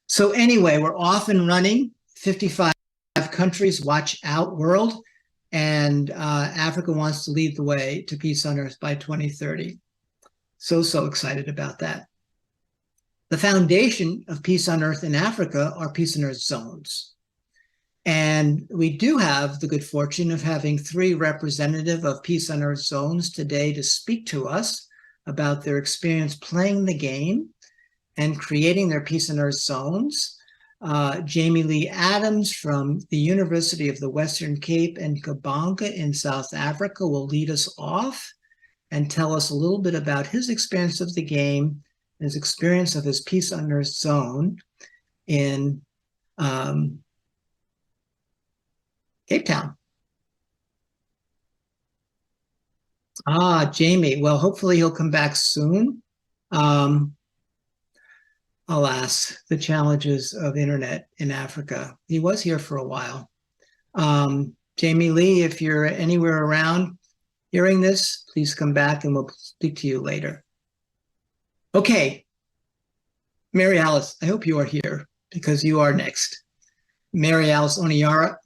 So anyway, we're off and running. 55 countries, watch out world. And Africa wants to lead the way to peace on earth by 2030. So excited about that. The foundation of peace on earth in Africa are peace on earth zones. And we do have the good fortune of having 3 representatives of peace on earth zones today to speak to us about their experience playing the game and creating their peace on earth zones. Jamie Lee Adams from the University of the Western Cape and Kabanga in South Africa will lead us off and tell us a little bit about his experience of the game, his experience of his peace on earth zone in Cape Town. Jamie, well, hopefully he'll come back soon. Alas, the challenges of internet in Africa. He was here for a while. Jamie Lee, if you're anywhere around hearing this, please come back and we'll speak to you later. Okay, Mary Alice, I hope you are here because you are next. Mary Alice Onyura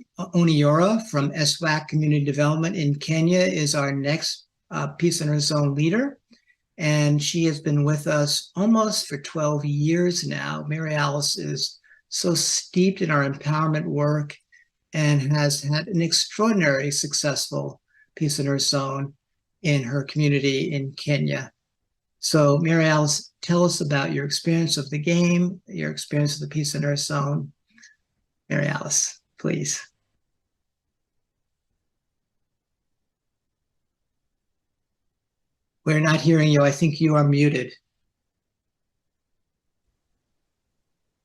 from SWAC Community Development in Kenya is our next Peace on Earth Zone leader. And she has been with us almost for 12 years now. Mary Alice is so steeped in our empowerment work and has had an extraordinary successful Peace on Earth Zone in her community in Kenya. So Mary Alice, tell us about your experience of the game, your experience of the Peace on Earth Zone. Mary Alice, please. We're not hearing you. I think you are muted.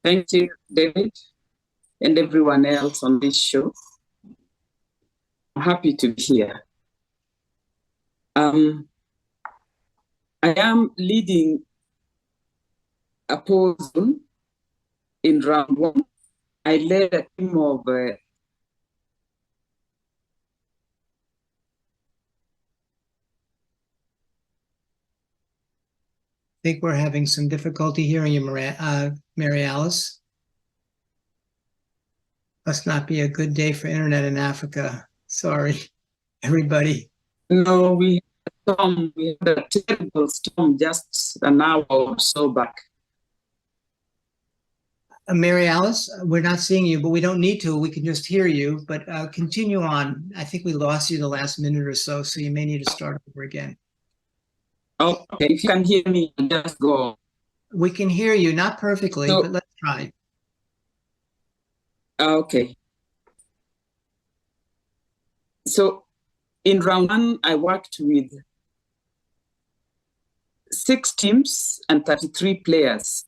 Thank you, David, and everyone else on this show. I'm happy to be here. I am leading a poll zone in round 1. I led a team of I think we're having some difficulty hearing you, Mary Alice. Must not be a good day for internet in Africa. Sorry, everybody. No, we had a terrible storm just an hour or so back. Mary Alice, we're not seeing you, but we don't need to. We can just hear you, but continue on. I think we lost you the last minute or so, so you may need to start over again. Okay, if you can hear me, just go. We can hear you, not perfectly, So- but let's try. Okay. So in round one, I worked with 6 teams and 33 players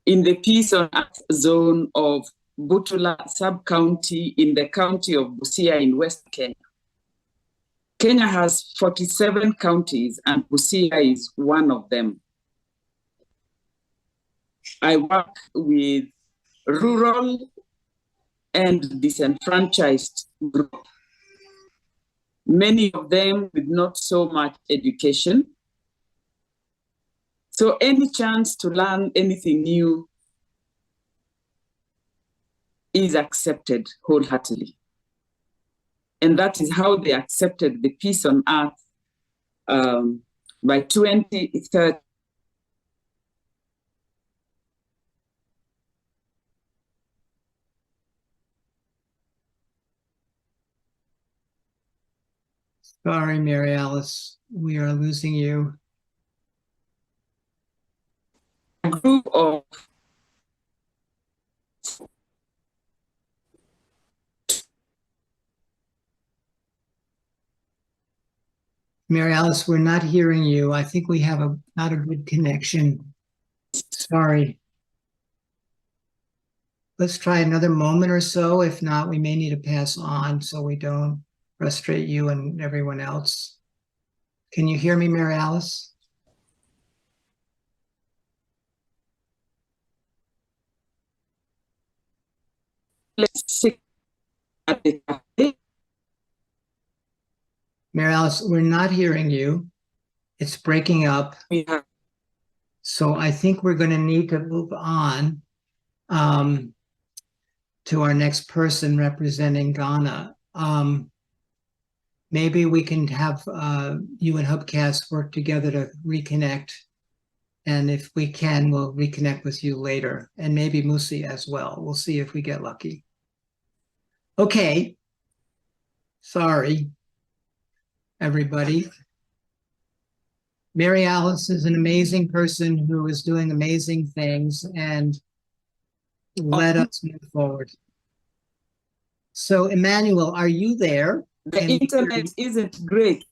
in the Peace on Earth zone of Butula sub-county in the county of Busia in West Kenya. Kenya has 47 counties and Busia is one of them. I work with rural and disenfranchised groups, many of them with not so much education. So any chance to learn anything new is accepted wholeheartedly. And that is how they accepted the Peace on Earth by 2030. Sorry, Mary Alice, we are losing you. A group of Mary Alice, we're not hearing you. I think we have not a good connection. Sorry. Let's try another moment or so. If not, we may need to pass on so we don't frustrate you and everyone else. Can you hear me, Mary Alice? let's sit at the cafe. Mary Alice, we're not hearing you. It's breaking up. We have So I think we're going to need to move on to our next person representing Ghana. Maybe we can have you and Hubcast work together to reconnect. And if we can, we'll reconnect with you later. And maybe Mussie as well. We'll see if we get lucky. Okay. Sorry, everybody. Mary Alice is an amazing person who is doing amazing things, and let us move forward. So, Emmanuel, are you there? the internet isn't great.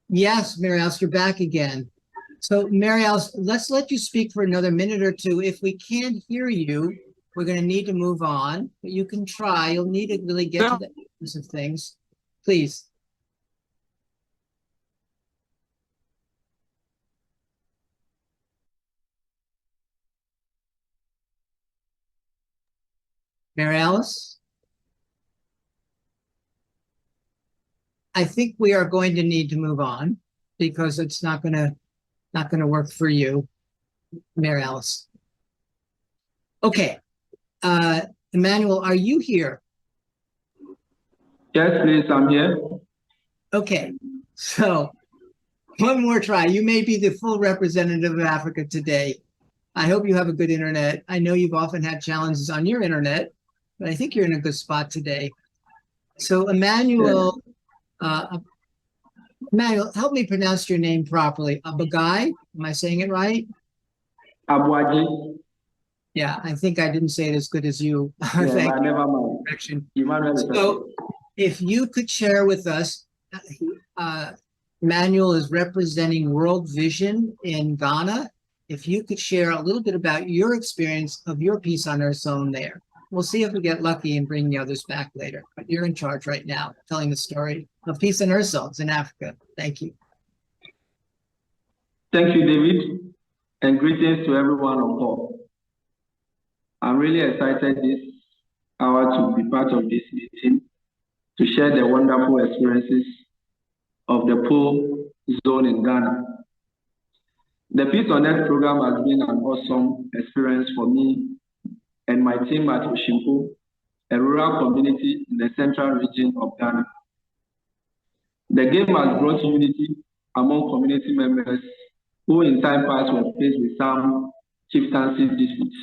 Yes, Mary Alice, you're back again. So, Mary Alice, let's let you speak for another minute or two. If we can't hear you, we're going to need to move on, but you can try. You'll need to really get to the essence of things. Please. Mary Alice? I think we are going to need to move on because it's not going to work for you, Mary Alice. Okay. Emmanuel, are you here? Yes, please, I'm here. Okay. So one more try. You may be the full representative of Africa today. I hope you have a good internet. I know you've often had challenges on your internet, but I think you're in a good spot today. So Emmanuel, Emmanuel, help me pronounce your name properly. Aboagye, am I saying it right? Aboagye. Yeah, I think I didn't say it as good as you. Yeah, Thank but you. never mind. Correction. Emmanuel is So okay. if you could share with us, Emmanuel is representing World Vision in Ghana. If you could share a little bit about your experience of your Peace on Earth zone there. We'll see if we get lucky and bring the others back later. But you're in charge right now, telling the story of Peace on Earth zones in Africa. Thank you. Thank you, David, and greetings to everyone on call. I'm really excited this hour to be part of this meeting to share the wonderful experiences of the pool zone in Ghana. The Peace on Earth program has been an awesome experience for me and my team at Oshimpo, a rural community in the central region of Ghana. The game has brought unity among community members who in time past were faced with some chieftaincy disputes.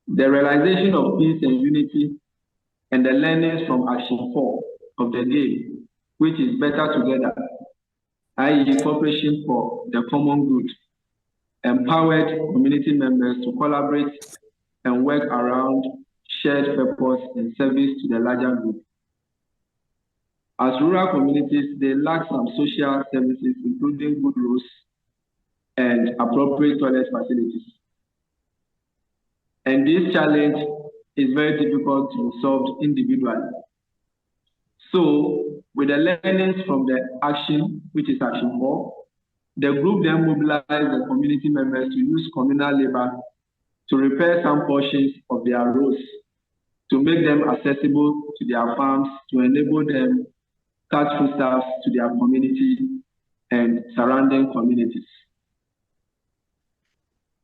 The realization of peace and unity and the learnings from Action 4 of the game, which is better together, i.e. Cooperation for the Common Good, empowered community members to collaborate and work around shared purpose in service to the larger group. As rural communities, they lack some social services, including good roads and appropriate toilet facilities. And this challenge is very difficult to be solved individually. So, with the learnings from the action, which is action 4, the group then mobilized the community members to use communal labor to repair some portions of their roads, to make them accessible to their farms, to enable them cut foodstuffs to their community and surrounding communities.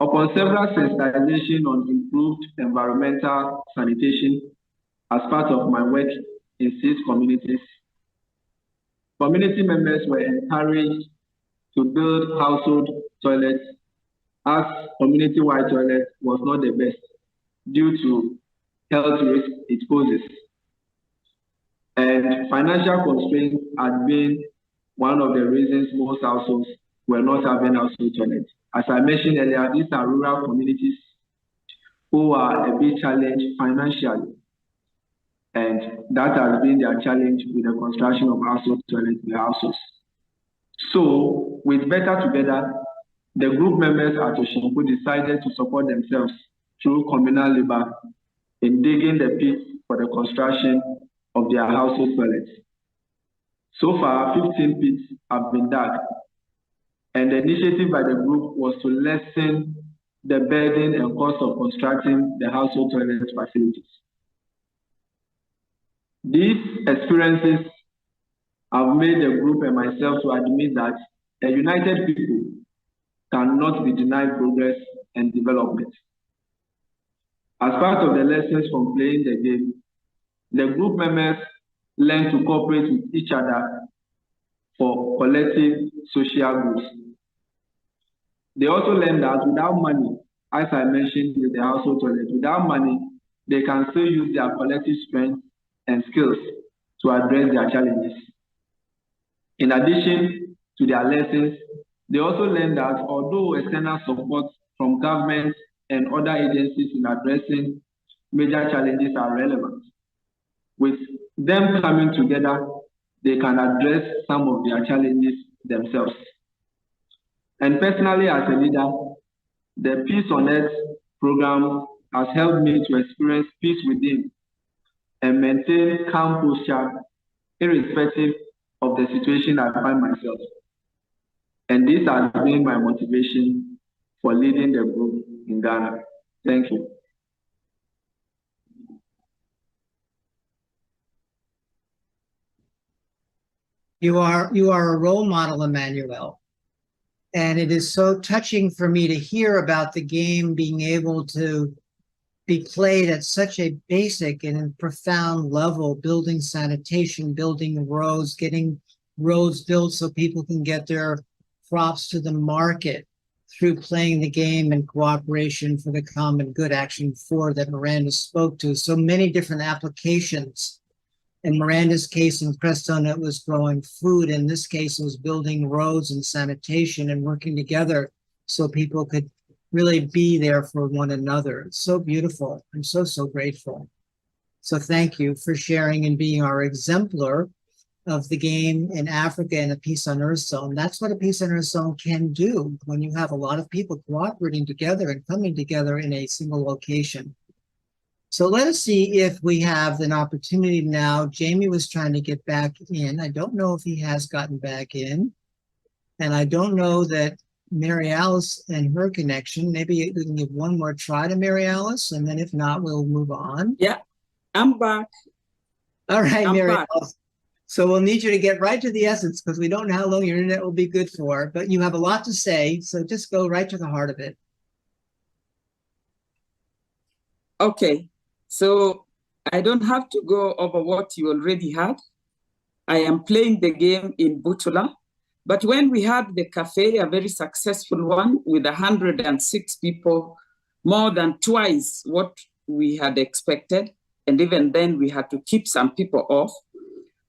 Upon several sensitization on improved environmental sanitation as part of my work in 6 communities, community members were encouraged to build household toilets, as community-wide toilet was not the best due to health risk it poses. And financial constraints had been one of the reasons most households were not having household toilets. As I mentioned earlier, these are rural communities who are a bit challenged financially. And that has been their challenge with the construction of household toilets in their houses. So, with Better Together, the group members at Oshinku decided to support themselves through communal labor in digging the pit for the construction of their household toilets. So far, 15 pits have been dug, and the initiative by the group was to lessen the burden and cost of constructing the household toilet facilities. These experiences have made the group and myself to admit that a united people cannot be denied progress and development. As part of the lessons from playing the game, the group members learn to cooperate with each other for collective social goods. They also learn that without money, as I mentioned with the household toilet, without money, they can still use their collective strength and skills to address their challenges. In addition to their lessons, they also learn that although external support from government and other agencies in addressing major challenges are relevant, with them coming together, they can address some of their challenges themselves. And personally, as a leader, the Peace on Earth program has helped me to experience peace within and maintain calm posture irrespective of the situation I find myself. And this has been my motivation for leading the group in Ghana. Thank you. You are a role model, Emmanuel. And it is so touching for me to hear about the game being able to be played at such a basic and profound level, building sanitation, building roads, getting roads built so people can get their crops to the market through playing the game and cooperation for the common good, action 4 that Miranda spoke to. So many different applications. In Miranda's case in Preston, it was growing food. In this case, it was building roads and sanitation and working together so people could really be there for one another. It's so beautiful. I'm so, so grateful. So thank you for sharing and being our exemplar of the game in Africa and a Peace on Earth Zone. That's what a Peace on Earth Zone can do when you have a lot of people cooperating together and coming together in a single location. So let us see if we have an opportunity now. Jamie was trying to get back in. I don't know if he has gotten back in. And I don't know that Mary Alice and her connection, maybe we can give one more try to Mary Alice, and then if not, we'll move on. Yeah, I'm back. All right, I'm Mary back. Alice. So we'll need you to get right to the essence because we don't know how long your internet will be good for, but you have a lot to say, so just go right to the heart of it. Okay, so I don't have to go over what you already had. I am playing the game in Butula, but when we had the cafe, a very successful one with 106 people, more than twice what we had expected, and even then we had to keep some people off.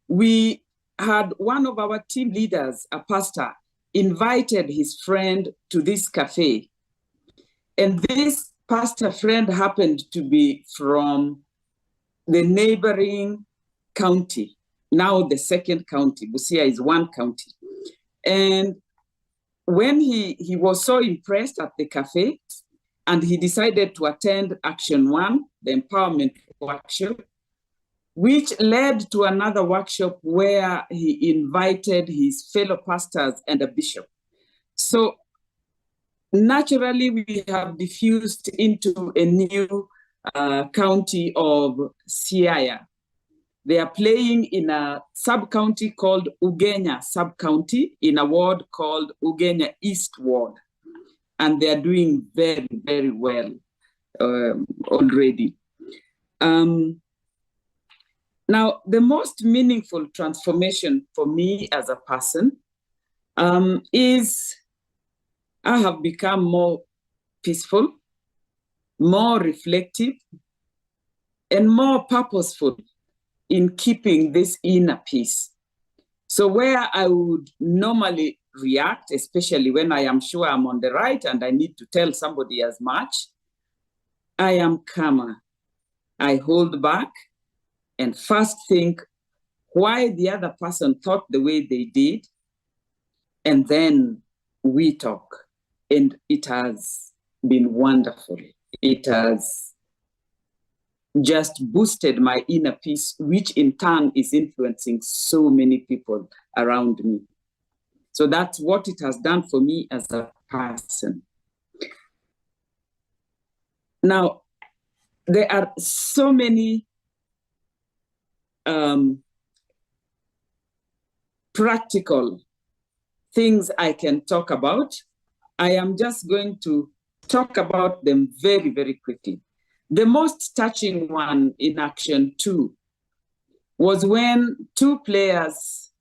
We had one of our team leaders, a pastor, invited his friend to this cafe. And this pastor friend happened to be from the neighboring county, now the second county. Busia is one county. And when he was so impressed at the cafe, and he decided to attend Action 1, the empowerment workshop, which led to another workshop where he invited his fellow pastors and a bishop. So naturally, we have diffused into a new county of Siaya. They are playing in a sub-county called Ugenya sub-county, in a ward called Ugenya East Ward. And they are doing very, very well already. Now, the most meaningful transformation for me as a person is I have become more peaceful, more reflective, and more purposeful in keeping this inner peace. So where I would normally react, especially when I am sure I'm on the right and I need to tell somebody as much, I am calmer. I hold back and first think why the other person thought the way they did, and then we talk. And it has been wonderful. It has just boosted my inner peace, which in turn is influencing so many people around me. So that's what it has done for me as a person. Now, there are so many practical things I can talk about. I am just going to talk about them very, very quickly. The most touching one in Action 2 was when 2 players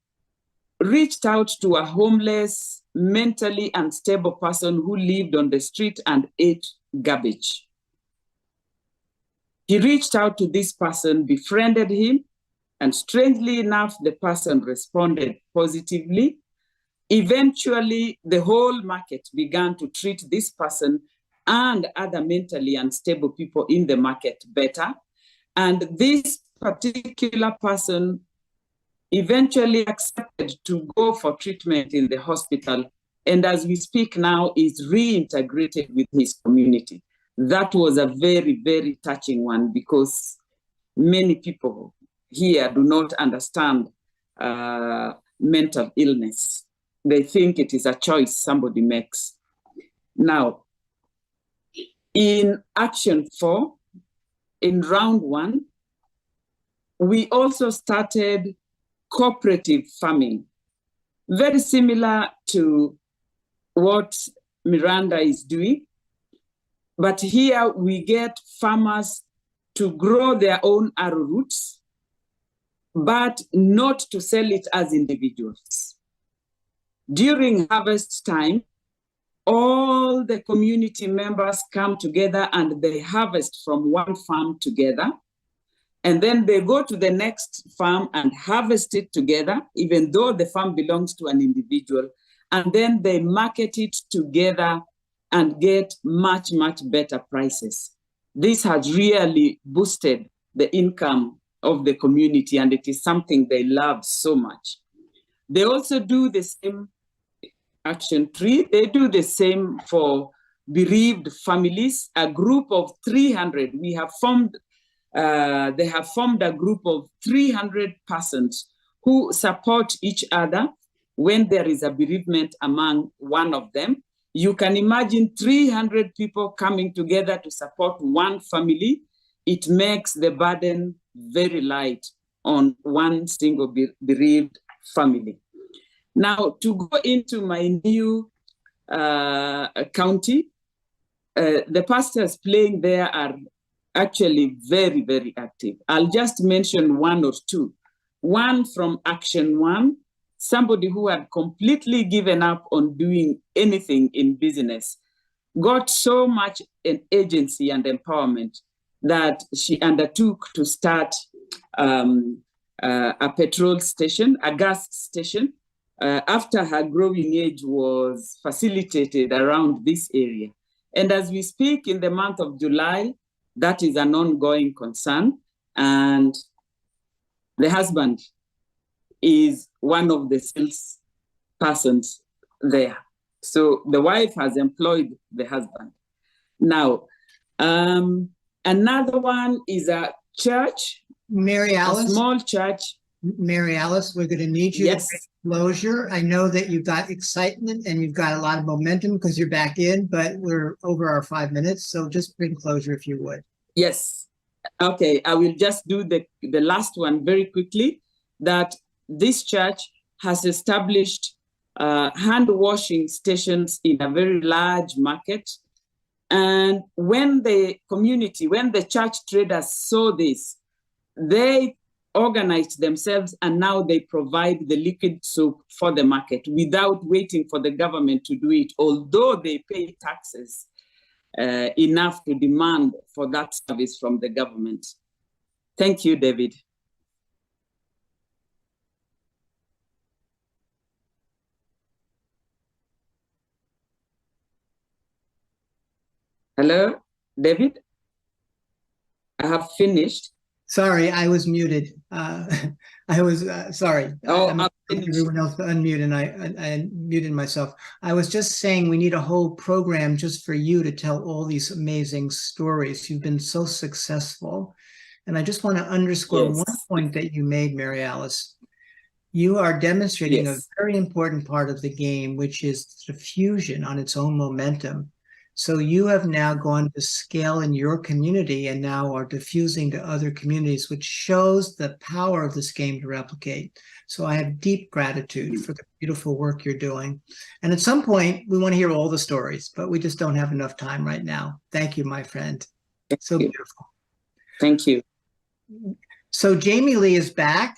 reached out to a homeless, mentally unstable person who lived on the street and ate garbage. He reached out to this person, befriended him, and strangely enough, the person responded positively. Eventually, the whole market began to treat this person and other mentally unstable people in the market better. And this particular person eventually accepted to go for treatment in the hospital, and as we speak now, is reintegrated with his community. That was a very, very touching one, because many people here do not understand mental illness. They think it is a choice somebody makes. Now, in Action 4, in round 1, we also started cooperative farming, very similar to what Miranda is doing. But here we get farmers to grow their own arrowroots, but not to sell it as individuals. During harvest time, all the community members come together and they harvest from one farm together. And then they go to the next farm and harvest it together, even though the farm belongs to an individual. And then they market it together and get much, much better prices. This has really boosted the income of the community, and it is something they love so much. They also do the same, Action 3, they do the same for bereaved families, a group of 300. We have formed, they have formed a group of 300 persons who support each other when there is a bereavement among one of them. You can imagine 300 people coming together to support one family. It makes the burden very light on one single bereaved family. Now, to go into my new county, the pastors playing there are actually very, very active. I'll just mention one or two. One from Action 1, somebody who had completely given up on doing anything in business, got so much an agency and empowerment that she undertook to start a petrol station, a gas station, after her growing age was facilitated around this area. And as we speak in the month of July, that is an ongoing concern. And the husband is one of the sales persons there. So the wife has employed the husband. Now, another one is a church, Mary a Alice, small church. Mary Alice, we're going to need you Yes. to bring closure. I know that you've got excitement and you've got a lot of momentum because you're back in, but we're over our 5 minutes. So just bring closure if you would. Yes. Okay, I will just do the last one very quickly, that this church has established hand washing stations in a very large market. And when the community, when the church traders saw this, they organized themselves and now they provide the liquid soap for the market without waiting for the government to do it, although they pay taxes enough to demand for that service from the government. Thank you, David. Hello, David? I have finished. Sorry, I was muted. I was sorry. Oh, I'm everyone else to unmute, and I muted myself. I was just saying we need a whole program just for you to tell all these amazing stories. You've been so successful. And I just want to underscore Yes. one point that you made, Mary Alice. You are demonstrating Yes. a very important part of the game, which is diffusion on its own momentum. So you have now gone to scale in your community and now are diffusing to other communities, which shows the power of this game to replicate. So I have deep gratitude for the beautiful work you're doing. And at some point, we want to hear all the stories, but we just don't have enough time right now. Thank you, my friend. So beautiful. Thank you. So Jamie Lee is back.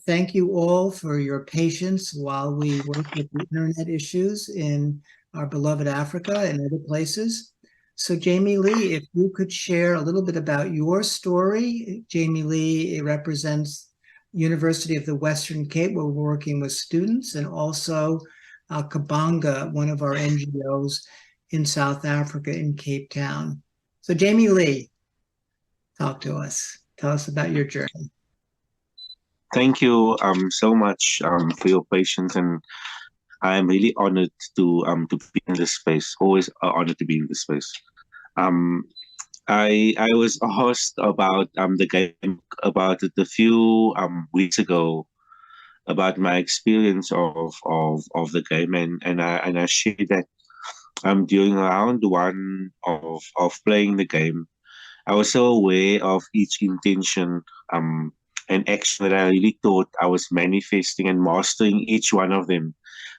Thank you all for your patience while we work with the internet issues in our beloved Africa and other places. So Jamie Lee, if you could share a little bit about your story. Jamie Lee represents University of the Western Cape, where we're working with students, and also Kabanga, one of our NGOs in South Africa in Cape Town. So Jamie Lee, talk to us. Tell us about your journey. Thank you so much for your patience, and I'm really honored to be in this space. Always honored to be in this space. I was asked about the game about it a few weeks ago, about my experience of the game, and I shared that during round one of playing the game, I was so aware of each intention and action that I really thought I was manifesting and mastering each one of them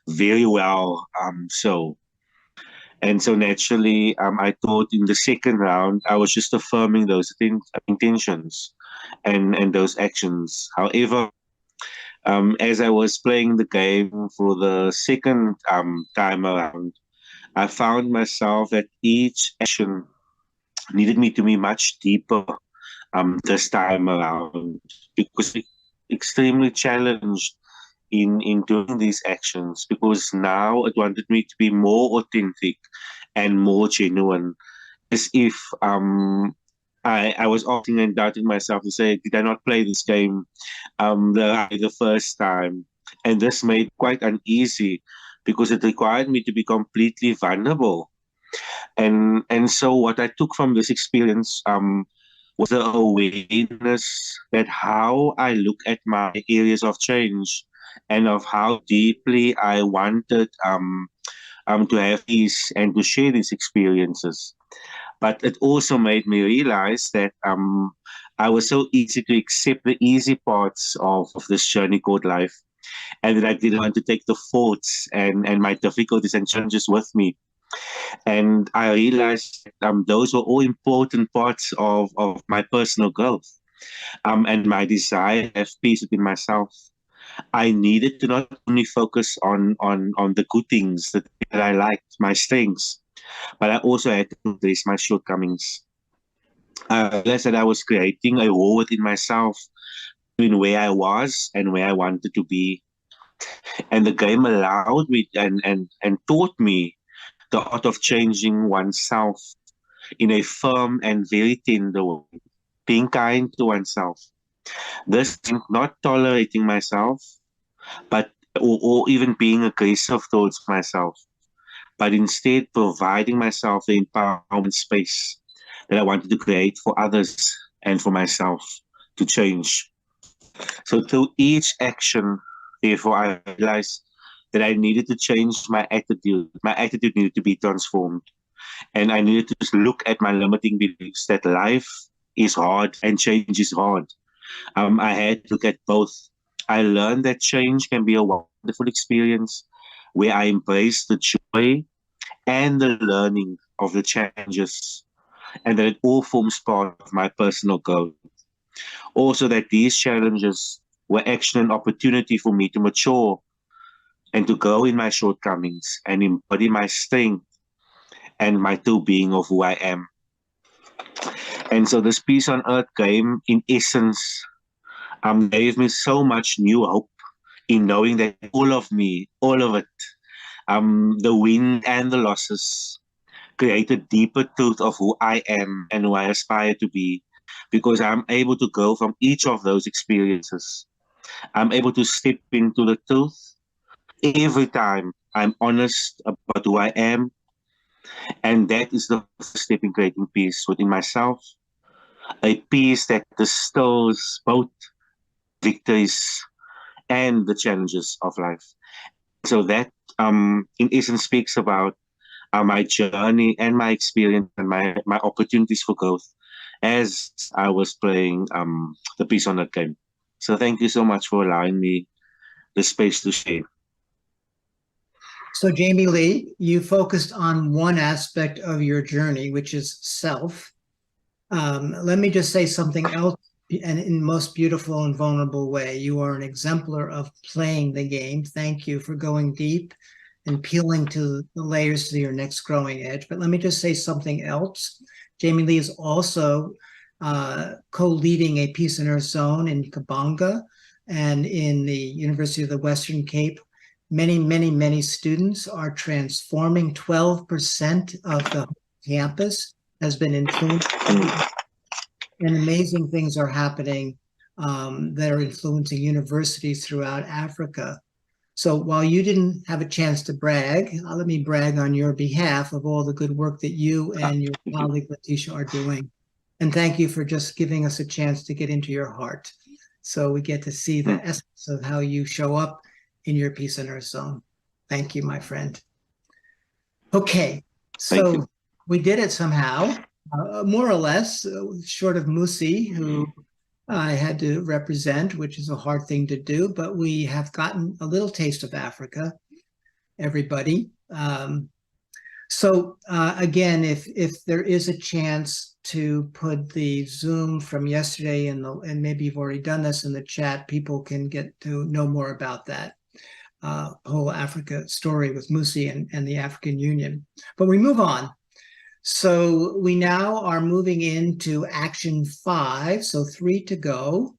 very well. And so naturally, I thought in the second round, I was just affirming those intentions and those actions. However, as I was playing the game for the second time around, I found myself that each action needed me to be much deeper this time around, because extremely challenged in doing these actions, because now it wanted me to be more authentic and more genuine, as if I was often and doubting myself to say, did I not play this game the first time? And this made quite uneasy, because it required me to be completely vulnerable. And so what I took from this experience was the awareness that how I look at my areas of change and of how deeply I wanted to have these and to share these experiences. But it also made me realize that I was so easy to accept the easy parts of this journey called life, and that I didn't want to take the faults and my difficulties and challenges with me. And I realized those were all important parts of my personal growth and my desire to have peace within myself. I needed to not only focus on the good things that I liked, my strengths, but I also had to address my shortcomings. I realized that I was creating a war within myself between where I was and where I wanted to be. And the game allowed me and taught me the art of changing oneself in a firm and very tender way, being kind to oneself. This meant not tolerating myself, but or even being aggressive towards myself, but instead providing myself the empowerment space that I wanted to create for others and for myself to change. So through each action, therefore, I realized that I needed to change my attitude. My attitude needed to be transformed. And I needed to look at my limiting beliefs that life is hard and change is hard. I had to look at both. I learned that change can be a wonderful experience where I embrace the joy and the learning of the challenges, and that it all forms part of my personal growth. Also, that these challenges were actually an opportunity for me to mature and to grow in my shortcomings and embody my strength and my true being of who I am. And so this Peace on Earth game, in essence, gave me so much new hope in knowing that all of me, all of it, the win and the losses, create a deeper truth of who I am and who I aspire to be, because I'm able to grow from each of those experiences. I'm able to step into the truth every time I'm honest about who I am. And that is the first step in creating peace within myself, a peace that distills both victories and the challenges of life. So that, in essence, speaks about my journey and my experience and my opportunities for growth as I was playing the Peace on Earth game. So thank you so much for allowing me the space to share. So Jamie Lee, you focused on one aspect of your journey, which is self. Let me just say something else, and in the most beautiful and vulnerable way. You are an exemplar of playing the game. Thank you for going deep and peeling to the layers to your next growing edge. But let me just say something else. Jamie Lee is also co-leading a Peace on Earth zone in Kabanga and in the University of the Western Cape. Many, many, many students are transforming. 12% of the campus has been influenced. And amazing things are happening that are influencing universities throughout Africa. So while you didn't have a chance to brag, let me brag on your behalf of all the good work that you and your colleague Letitia are doing. And thank you for just giving us a chance to get into your heart. So we get to see the essence of how you show up in your Peace on Earth zone. Thank you, my friend. Okay, so we did it somehow, more or less, short of Mussie, who I had to represent, which is a hard thing to do, but we have gotten a little taste of Africa, everybody. Again, if there is a chance to put the Zoom from yesterday and maybe you've already done this in the chat, people can get to know more about that whole Africa story with Mussie and the African Union. But we move on. So we now are moving into action 5, so 3 to go.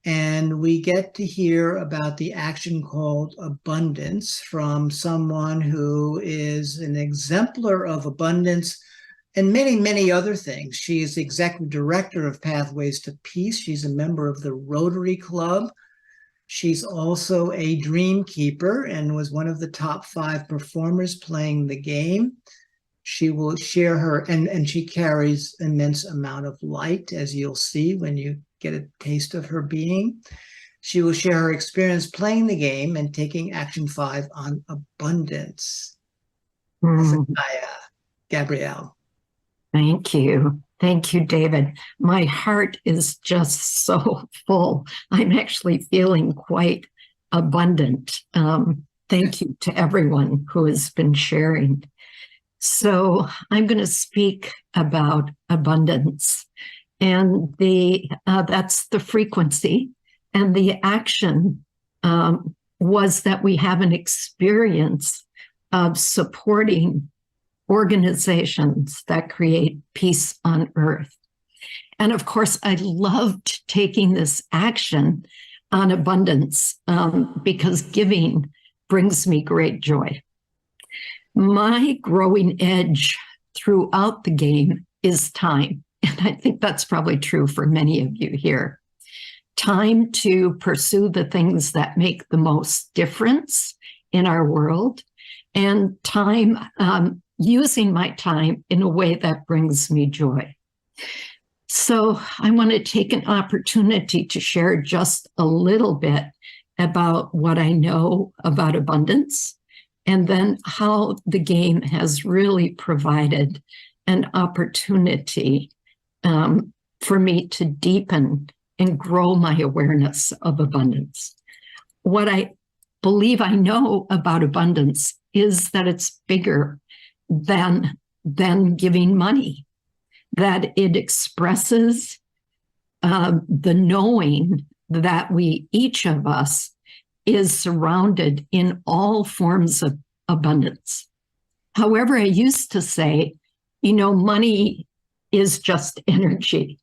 And we get to hear about the action called abundance from someone who is an exemplar of abundance and many, many other things. She is the executive director of Pathways to Peace. She's a member of the Rotary Club. She's also a dream keeper and was one of the top 5 performers playing the game. She will share her, and she carries immense amount of light, as you'll see when you get a taste of her being. She will share her experience playing the game and taking action 5 on abundance. Tezikiah Gabriel. Thank you. Thank you, David. My heart is just so full. I'm actually feeling quite abundant. Thank you to everyone who has been sharing. So I'm going to speak about abundance, and that's the frequency, and the action was that we have an experience of supporting organizations that create peace on earth. And of course, I loved taking this action on abundance because giving brings me great joy. My growing edge throughout the game is time. And I think that's probably true for many of you here. Time to pursue the things that make the most difference in our world, and time, using my time in a way that brings me joy. So I want to take an opportunity to share just a little bit about what I know about abundance, and then how the game has really provided an opportunity for me to deepen and grow my awareness of abundance. What I believe I know about abundance is that it's bigger than giving money, that it expresses the knowing that each of us is surrounded in all forms of abundance. However, I used to say, money is just energy.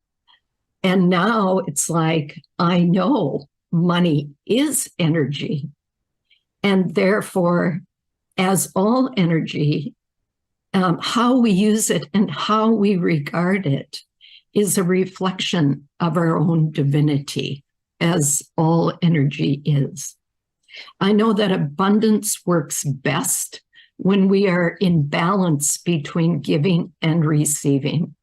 And now it's like, I know money is energy. And therefore, as all energy, how we use it and how we regard it is a reflection of our own divinity, as all energy is. I know that abundance works best when we are in balance between giving and receiving,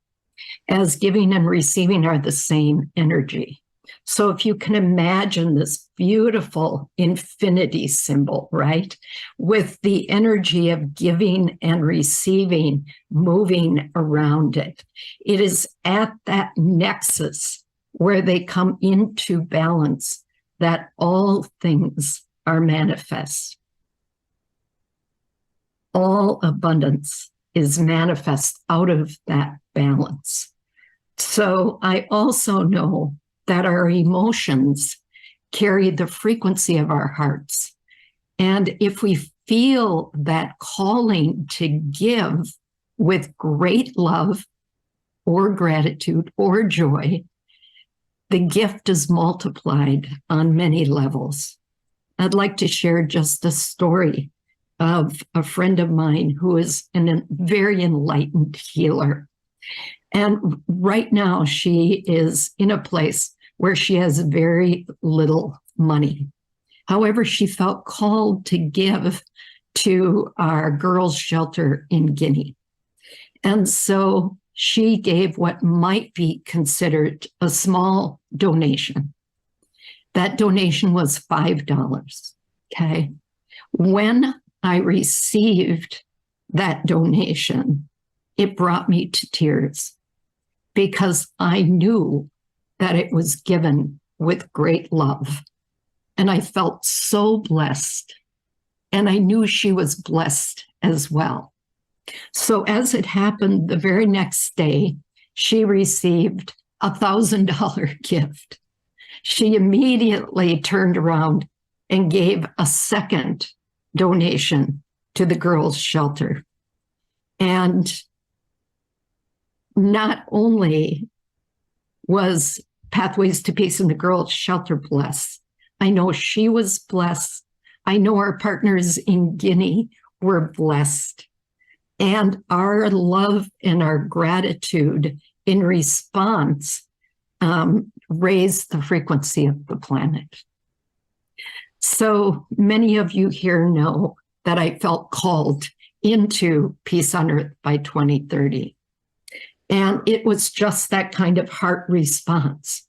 as giving and receiving are the same energy. So if you can imagine this beautiful infinity symbol, right, with the energy of giving and receiving moving around it, it is at that nexus where they come into balance that all things are manifest. All abundance is manifest out of that balance. So I also know that our emotions carry the frequency of our hearts. And if we feel that calling to give with great love or gratitude or joy, the gift is multiplied on many levels. I'd like to share just a story of a friend of mine who is a very enlightened healer. And right now she is in a place where she has very little money. However, she felt called to give to our girls' shelter in Guinea. And so she gave what might be considered a small donation. That donation was $5, okay? When I received that donation, it brought me to tears because I knew that it was given with great love. And I felt so blessed. And I knew she was blessed as well. So as it happened, the very next day, she received a $1,000 gift. She immediately turned around and gave a second donation to the girls' shelter. And not only was Pathways to Peace and the girls' shelter blessed, I know she was blessed. I know our partners in Guinea were blessed. And our love and our gratitude in response raised the frequency of the planet. So many of you here know that I felt called into Peace on Earth by 2030. And it was just that kind of heart response.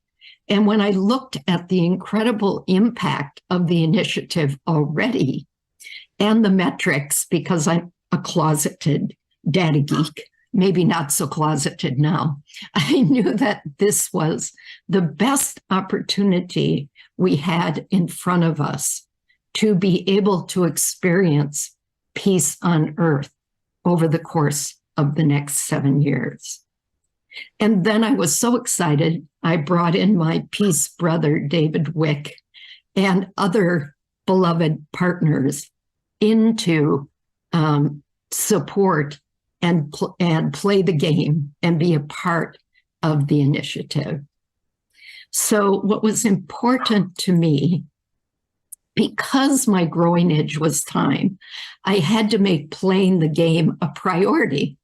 And when I looked at the incredible impact of the initiative already and the metrics, because I'm a closeted data geek, maybe not so closeted now, I knew that this was the best opportunity we had in front of us to be able to experience peace on earth over the course of the next 7 years. And then I was so excited, I brought in my peace brother, David Wick, and other beloved partners into support and play the game and be a part of the initiative. So what was important to me, because my growing age was time, I had to make playing the game a priority.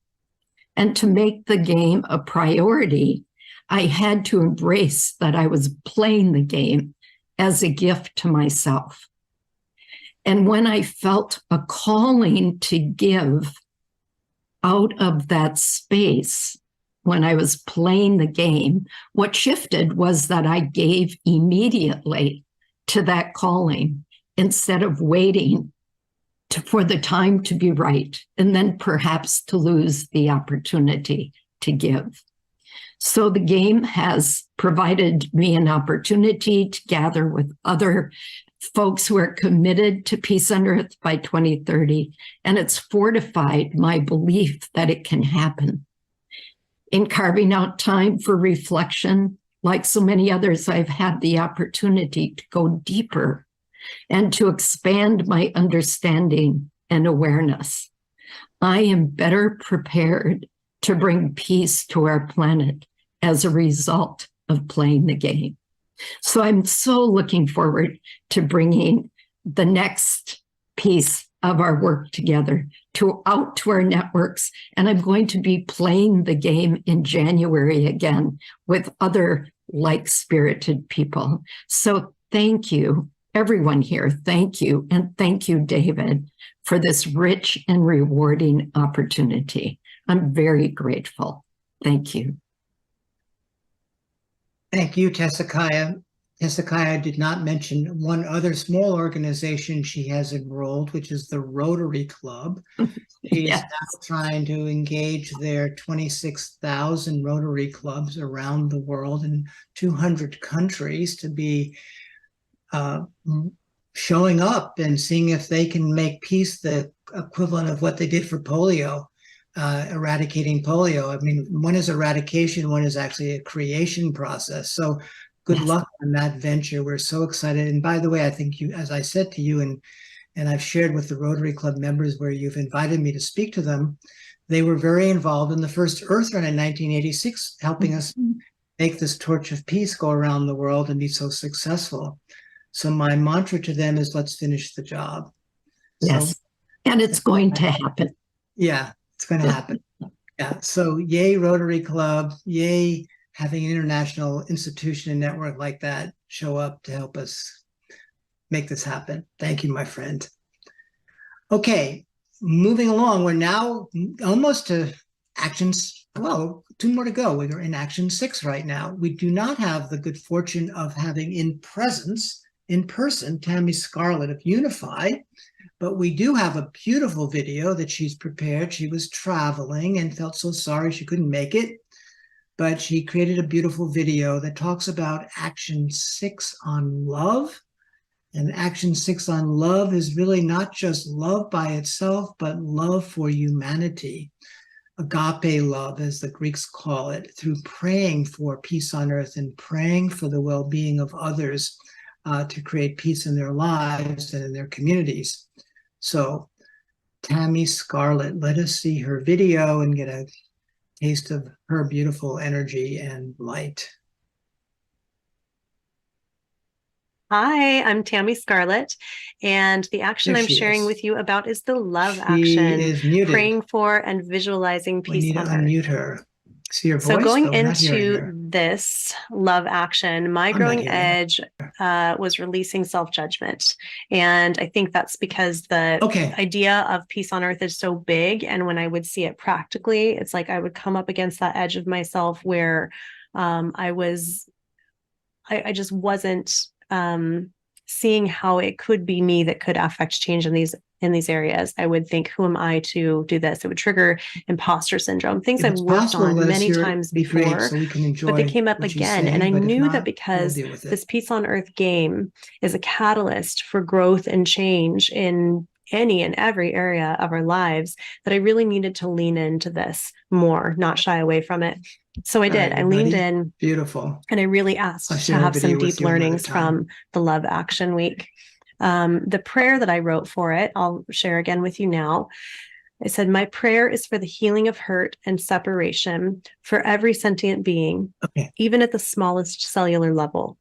And to make the game a priority, I had to embrace that I was playing the game as a gift to myself. And when I felt a calling to give out of that space, when I was playing the game, what shifted was that I gave immediately to that calling instead of waiting for the time to be right and then perhaps to lose the opportunity to give. So the game has provided me an opportunity to gather with other folks who are committed to peace on earth by 2030, and it's fortified my belief that it can happen. In carving out time for reflection, like so many others, I've had the opportunity to go deeper and to expand my understanding and awareness. I am better prepared to bring peace to our planet as a result of playing the game. So I'm so looking forward to bringing the next piece of our work together out to our networks. And I'm going to be playing the game in January again with other like-spirited people. So thank you, everyone here. Thank you. And thank you, David, for this rich and rewarding opportunity. I'm very grateful. Thank you. Thank you, Tezikiah. Tezikiah did not mention one other small organization she has enrolled, which is the Rotary Club. She is now trying to engage their 26,000 Rotary clubs around the world in 200 countries to be showing up and seeing if they can make peace the equivalent of what they did for polio, eradicating polio. I mean, one is eradication, one is actually a creation process. So good luck on that venture. We're so excited. And by the way, I think you, as I said to you, and I've shared with the Rotary Club members where you've invited me to speak to them, they were very involved in the first Earth Run in 1986, helping us make this torch of peace go around the world and be so successful. So my mantra to them is, let's finish the job. Yes, so, and it's going to happen. Yeah, it's going to happen. Yeah, so yay Rotary Club, yay having an international institution and network like that show up to help us make this happen. Thank you, my friend. Okay, moving along, we're now almost to actions. Well, 2 more to go. We're in action 6 right now. We do not have the good fortune of having in person, Tammy Scarlett of Unify, but we do have a beautiful video that she's prepared. She was traveling and felt so sorry she couldn't make it, but she created a beautiful video that talks about Action 6 on love. And Action 6 on love is really not just love by itself, but love for humanity. Agape love, as the Greeks call it, through praying for peace on earth and praying for the well-being of others to create peace in their lives and in their communities. So Tammy Scarlett, let us see her video and get a taste of her beautiful energy and light. Hi, I'm Tammy Scarlett, and the action I'm sharing with you about is the love action, praying for and visualizing peace on earth. We need to unmute her. See her voice? So going into this love action, my growing edge was releasing self-judgment. And I think that's because the idea of peace on earth is so big. And when I would see it practically, it's like I would come up against that edge of myself where I just wasn't seeing how it could be me that could affect change in these areas. I would think, who am I to do this? It would trigger imposter syndrome, things I've worked on many times before, so but they came up again. And I knew that because this Peace on Earth game is a catalyst for growth and change in any and every area of our lives, that I really needed to lean into this more, not shy away from it. So I did. I leaned in. Beautiful. And I really asked to have some deep learnings from the Love Action Week. The prayer that I wrote for it, I'll share again with you now. I said, my prayer is for the healing of hurt and separation for every sentient being, even at the smallest cellular level.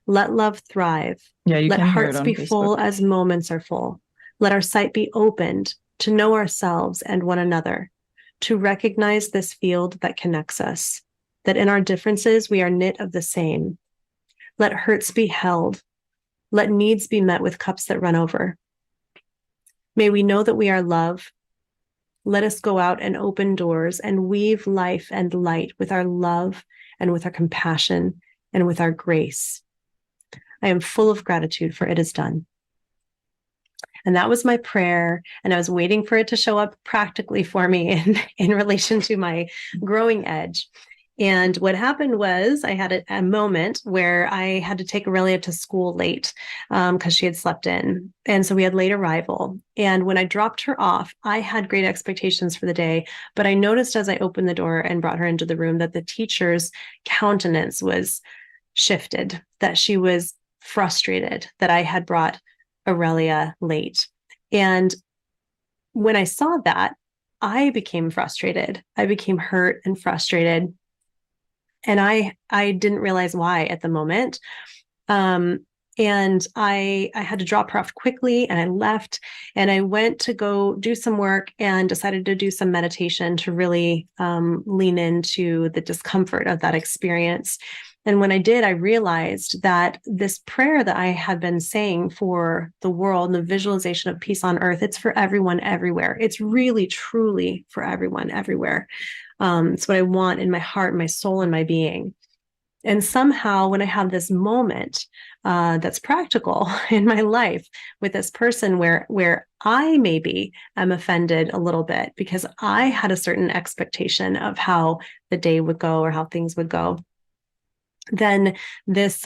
Let love thrive. Yeah, you Let can hear it hearts on be Facebook. full as moments are full. Let our sight be opened to know ourselves and one another, to recognize this field that connects us, that in our differences we are knit of the same. Let hurts be held. Let needs be met with cups that run over. May we know that we are love. Let us go out and open doors and weave life and light with our love and with our compassion and with our grace. I am full of gratitude for it is done. And that was my prayer. And I was waiting for it to show up practically for me in relation to my growing edge. And what happened was I had a moment where I had to take Aurelia to school late because she had slept in. And so we had late arrival. And when I dropped her off, I had great expectations for the day. But I noticed as I opened the door and brought her into the room that the teacher's countenance was shifted, that she was frustrated that I had brought Aurelia late. And when I saw that, I became frustrated. I became hurt and frustrated. And I didn't realize why at the moment. And I had to drop her off quickly and I left and I went to go do some work and decided to do some meditation to really lean into the discomfort of that experience. And when I did, I realized that this prayer that I had been saying for the world, the visualization of peace on earth, it's for everyone everywhere. It's really, truly for everyone everywhere. It's what I want in my heart, my soul, and my being. And somehow when I have this moment that's practical in my life with this person where I maybe am offended a little bit because I had a certain expectation of how the day would go or how things would go, then this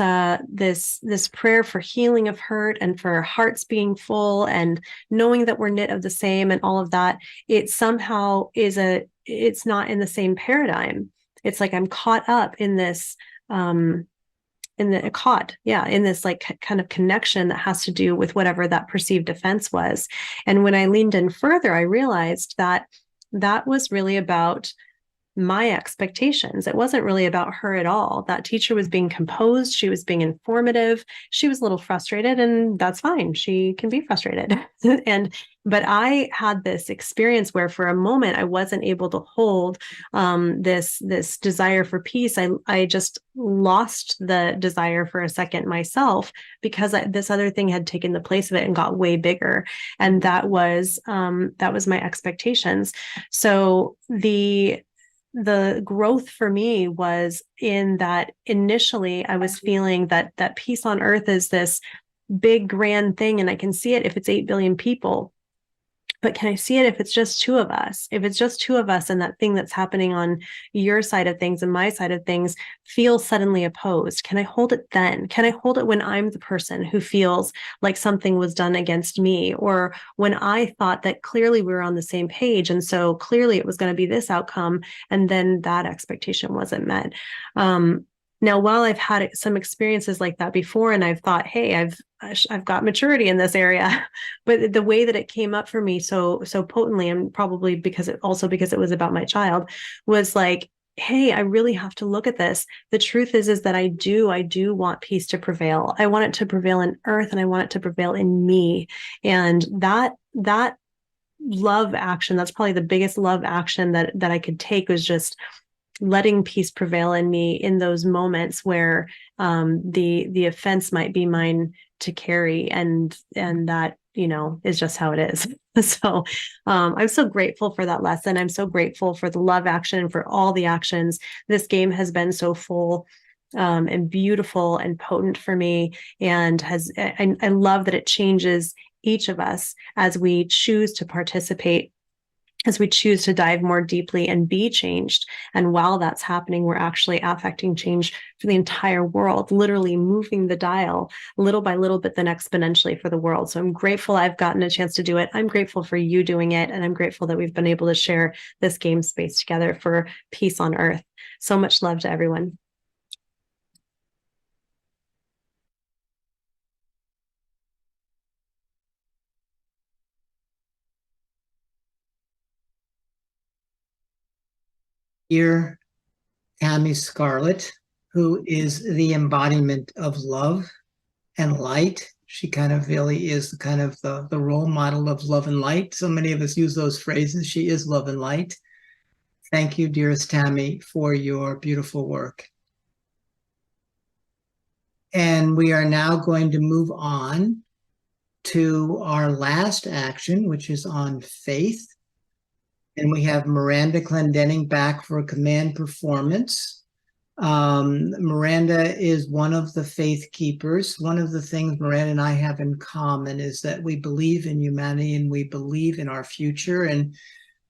prayer for healing of hurt and for hearts being full and knowing that we're knit of the same and all of that, it somehow it's not in the same paradigm. It's like I'm caught up in this in this like kind of connection that has to do with whatever that perceived offense was. And when I leaned in further, I realized that that was really about my expectations. It wasn't really about her at all. That teacher was being composed. She was being informative. She was a little frustrated, and that's fine. She can be frustrated. But I had this experience where for a moment I wasn't able to hold this desire for peace. I just lost the desire for a second myself because this other thing had taken the place of it and got way bigger. And that was my expectations. So the growth for me was in that initially I was feeling that peace on earth is this big grand thing, and I can see it if it's 8 billion people. But can I see it if it's just two of us? If it's just two of us and that thing that's happening on your side of things and my side of things feels suddenly opposed, can I hold it then? Can I hold it when I'm the person who feels like something was done against me? Or when I thought that clearly we were on the same page and so clearly it was going to be this outcome and then that expectation wasn't met. Now, while I've had some experiences like that before, and I've thought, hey, I've got maturity in this area, but the way that it came up for me so potently, and probably because it was about my child, was like, hey, I really have to look at this. The truth is that I do want peace to prevail. I want it to prevail in earth, and I want it to prevail in me. And that love action, that's probably the biggest love action that I could take, was just letting peace prevail in me in those moments where the offense might be mine to carry, and that is just how it is. So I'm so grateful for that lesson. I'm so grateful for the love action, for all the actions. This game has been so full and beautiful and potent for me, and I love that it changes each of us as we choose to participate, as we choose to dive more deeply and be changed. And while that's happening, we're actually affecting change for the entire world, literally moving the dial little by little, but then exponentially for the world. So I'm grateful I've gotten a chance to do it. I'm grateful for you doing it. And I'm grateful that we've been able to share this game space together for peace on earth. So much love to everyone. Dear Tammy Scarlett, who is the embodiment of love and light. She kind of really is the role model of love and light. So many of us use those phrases. She is love and light. Thank you, dearest Tammy, for your beautiful work. And we are now going to move on to our last action, which is on faith. And we have Miranda Clendening back for a command performance. Miranda is one of the faith keepers. One of the things Miranda and I have in common is that we believe in humanity and we believe in our future. And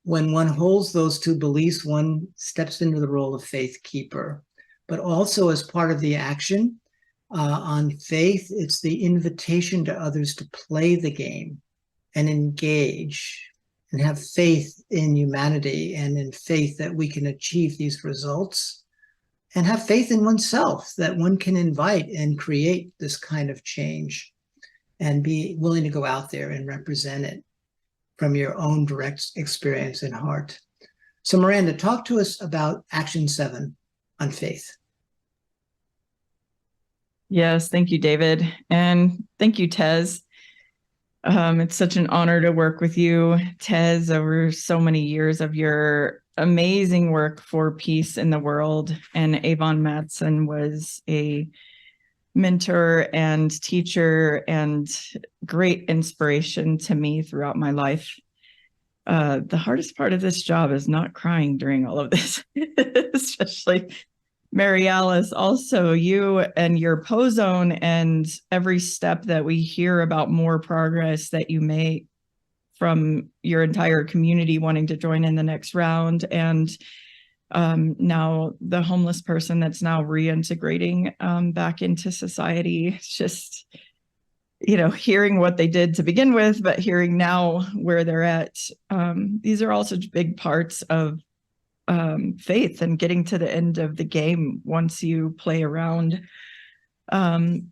when one holds those two beliefs, one steps into the role of faith keeper. But also as part of the action on faith, it's the invitation to others to play the game and engage and have faith in humanity and in faith that we can achieve these results, and have faith in oneself that one can invite and create this kind of change and be willing to go out there and represent it from your own direct experience and heart. So Miranda, talk to us about Action 7 on faith. Yes, thank you, David. And thank you, Tez. It's such an honor to work with you, Tez, over so many years of your amazing work for peace in the world. And Avon Matson was a mentor and teacher and great inspiration to me throughout my life. The hardest part of this job is not crying during all of this, especially Mary Alice. Also, you and your Pozone and every step that we hear about more progress that you make from your entire community wanting to join in the next round. And now the homeless person that's now reintegrating back into society. It's just, hearing what they did to begin with, but hearing now where they're at. These are all such big parts of faith and getting to the end of the game once you play around. The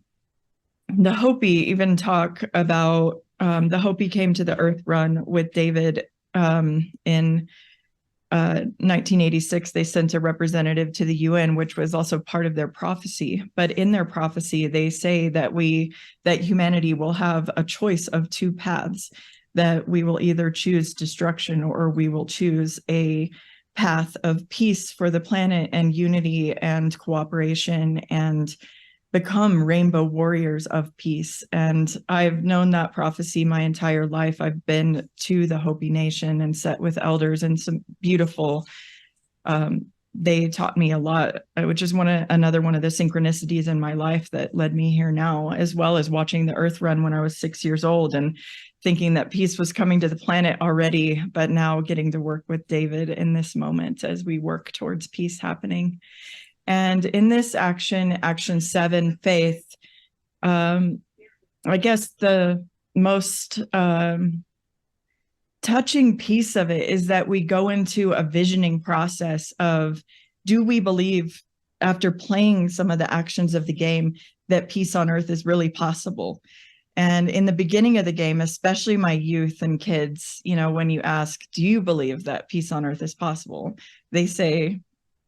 Hopi even talk about the Hopi came to the Earth Run with David in 1986. They sent a representative to the UN, which was also part of their prophecy. But in their prophecy, they say that humanity will have a choice of two paths, that we will either choose destruction or we will choose a path of peace for the planet and unity and cooperation and become rainbow warriors of peace. And I've known that prophecy my entire life. I've been to the Hopi Nation and sat with elders and some beautiful, they taught me a lot, which is another one of the synchronicities in my life that led me here now, as well as watching the Earth Run when I was 6 years old and thinking that peace was coming to the planet already, but now getting to work with David in this moment as we work towards peace happening. And in this action 7, faith, I guess the most touching piece of it is that we go into a visioning process of, do we believe, after playing some of the actions of the game, that peace on earth is really possible? And in the beginning of the game, especially my youth and kids, when you ask, do you believe that peace on earth is possible? They say,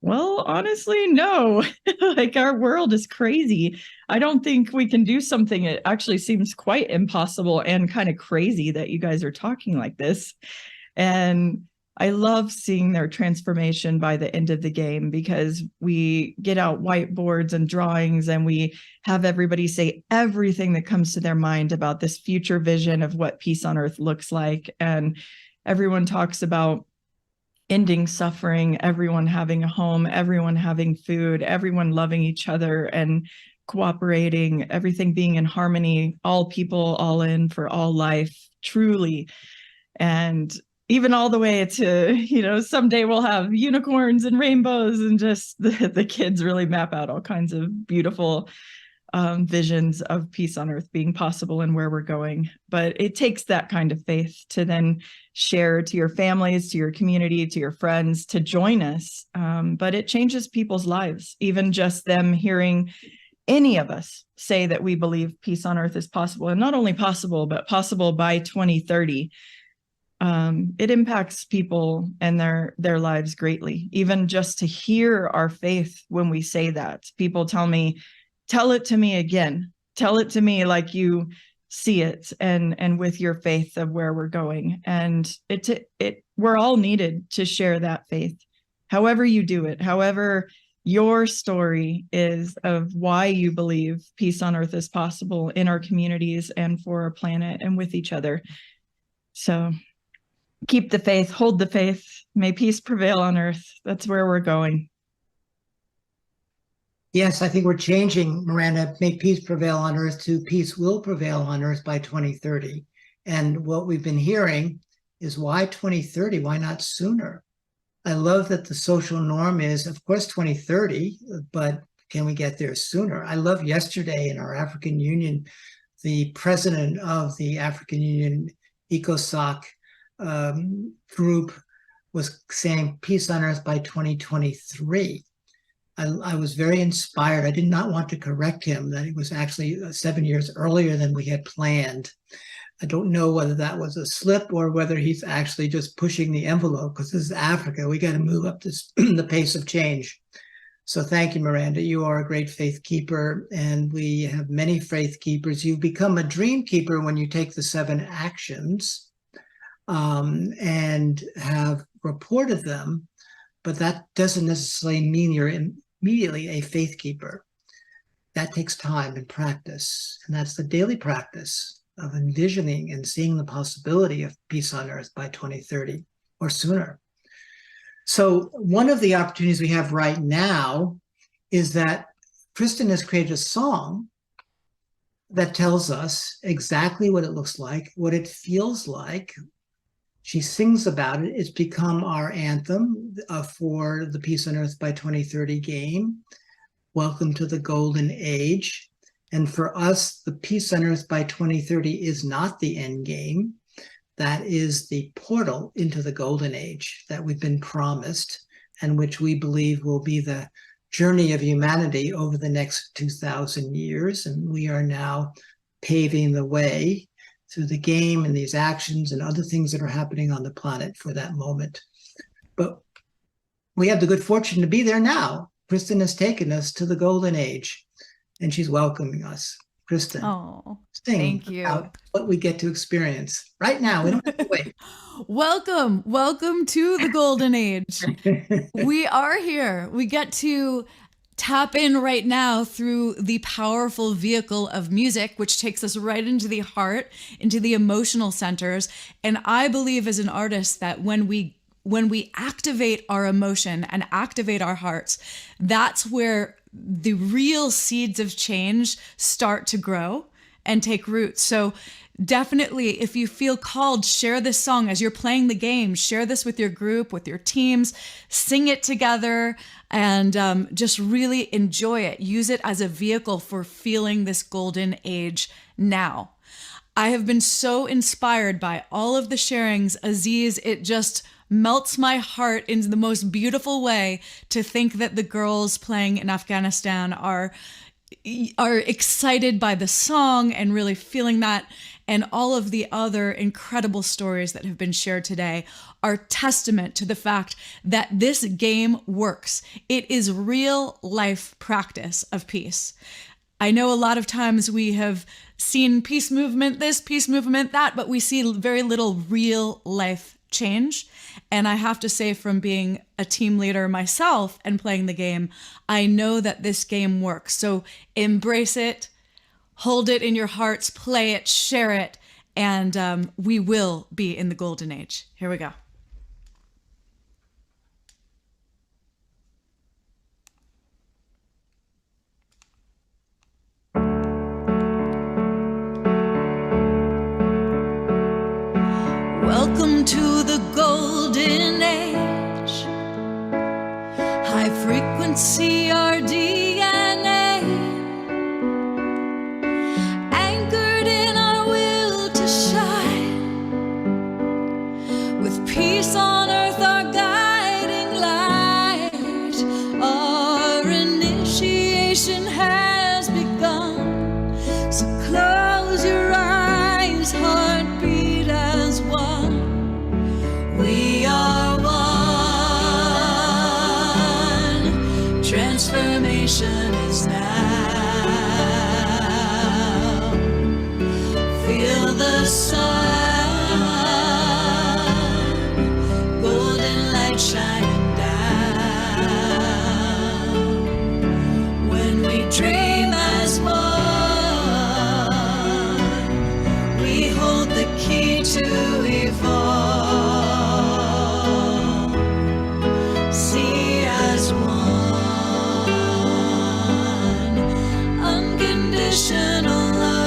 well, honestly, no. Like, our world is crazy. I don't think we can do something. It actually seems quite impossible and kind of crazy that you guys are talking like this. And I love seeing their transformation by the end of the game, because we get out whiteboards and drawings and we have everybody say everything that comes to their mind about this future vision of what peace on earth looks like. And everyone talks about ending suffering, everyone having a home, everyone having food, everyone loving each other and cooperating, everything being in harmony, all people, all in for all life, truly. And even all the way to, someday we'll have unicorns and rainbows, and just the kids really map out all kinds of beautiful visions of peace on earth being possible and where we're going. But it takes that kind of faith to then share to your families, to your community, to your friends, to join us. But it changes people's lives, even just them hearing any of us say that we believe peace on earth is possible, and not only possible, but possible by 2030. it impacts people and their lives greatly. Even just to hear our faith when we say that, people tell me, tell it to me again, tell it to me like you see it, and with your faith of where we're going. And we're all needed to share that faith, however you do it, however your story is of why you believe peace on earth is possible in our communities and for our planet and with each other. So keep the faith, hold the faith, may peace prevail on earth. That's where we're going. Yes, I think we're changing, Miranda, make peace prevail on earth to peace will prevail on earth by 2030. And what we've been hearing is why 2030? Why not sooner? I love that the social norm is, of course, 2030, but can we get there sooner? I love yesterday in our African Union, the president of the African Union ECOSOC group was saying peace on earth by 2023. I was very inspired. I did not want to correct him that it was actually 7 years earlier than we had planned. I don't know whether that was a slip or whether he's actually just pushing the envelope, because this is Africa. We got to move up this, the pace of change. So thank you, Miranda. You are a great faith keeper, and we have many faith keepers. You become a dream keeper when you take the 7 actions and have reported them, but that doesn't necessarily mean you're immediately a faith keeper. That takes time and practice, and that's the daily practice of envisioning and seeing the possibility of peace on earth by 2030 or sooner. So one of the opportunities we have right now is that Kristin has created a song that tells us exactly what it looks like, what it feels like. She sings about it. It's become our anthem for the Peace on Earth by 2030 game. Welcome to the Golden Age. And for us, the Peace on Earth by 2030 is not the end game. That is the portal into the Golden Age that we've been promised, and which we believe will be the journey of humanity over the next 2,000 years. And we are now paving the way through the game and these actions and other things that are happening on the planet for that moment. But we have the good fortune to be there now. Kristin has taken us to the Golden Age, and she's welcoming us. Kristin, thank you. About what we get to experience right now. We don't have to wait. Welcome to the Golden Age. We are here. We get to tap in right now through the powerful vehicle of music, which takes us right into the heart, into the emotional centers. And I believe as an artist that when we activate our emotion and activate our hearts, that's where the real seeds of change start to grow and take root. So definitely, if you feel called, share this song as you're playing the game. Share this with your group, with your teams, sing it together, and just really enjoy it. Use it as a vehicle for feeling this golden age now. I have been so inspired by all of the sharings. Aziz, it just melts my heart in the most beautiful way to think that the girls playing in Afghanistan are excited by the song and really feeling that. And all of the other incredible stories that have been shared today are testament to the fact that this game works. It is real life practice of peace. I know a lot of times we have seen peace movement this, peace movement that, but we see very little real life change. And I have to say, from being a team leader myself and playing the game, I know that this game works. So embrace it, hold it in your hearts, play it, share it, and we will be in the golden age. Here we go. Welcome to the golden age. High frequency, our DNA. Anchored in our will to shine. With peace on earth, our guiding light. Our initiation has begun. So close your eyes, heartbeat as one. transformation is now. Feel the sun, golden light shining down. When we dream as one, we hold the key to evolve. See as one, unconditional love.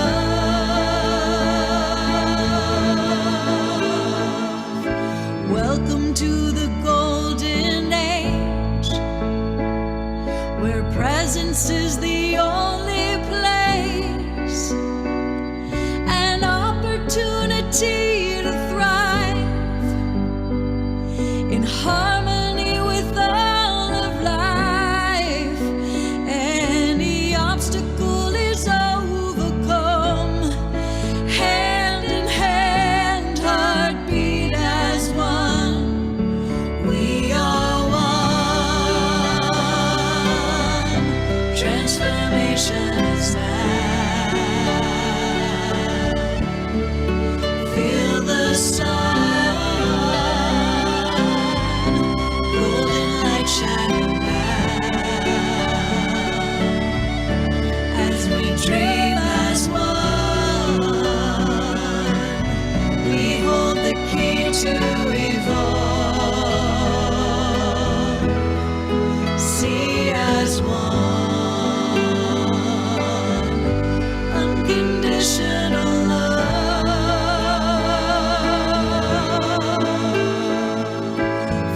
Welcome to the golden age, where presence is the only place, an opportunity to thrive in harmony with all of life. Any obstacle is overcome, hand in hand, heartbeat as one. We are one. Transformation is now. Feel the sun, golden light shining down. As we dream as one, we hold the key to evolve. See as one, unconditional love.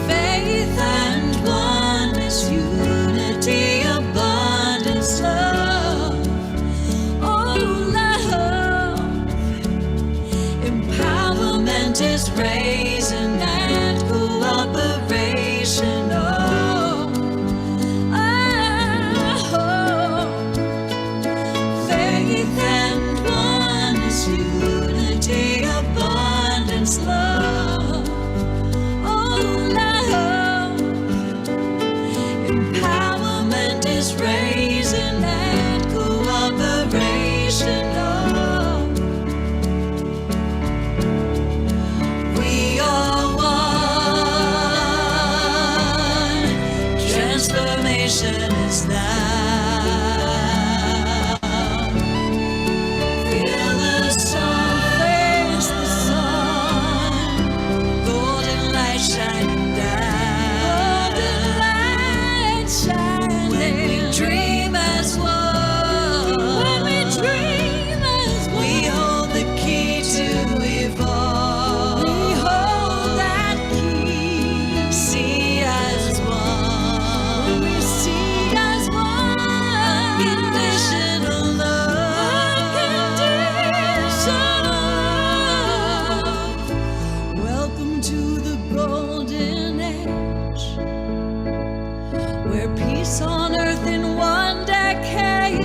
Faith and oneness, unity, abundance, love. Oh, love. Empowerment is raising and cooperation. Oh, faith and oneness, unity, abundance, love. Oh, love. Empowerment is raising and cooperation. Oh, we are one. Transformation is now. Feel the sun, face the sun, golden light shining down. Golden light shining. When we dream as one, when we dream as one, we hold the key to evolve. We hold that key. See as one. When we see as one, unconditional love. Unconditional love. Welcome to the golden age, where peace on earth in one decade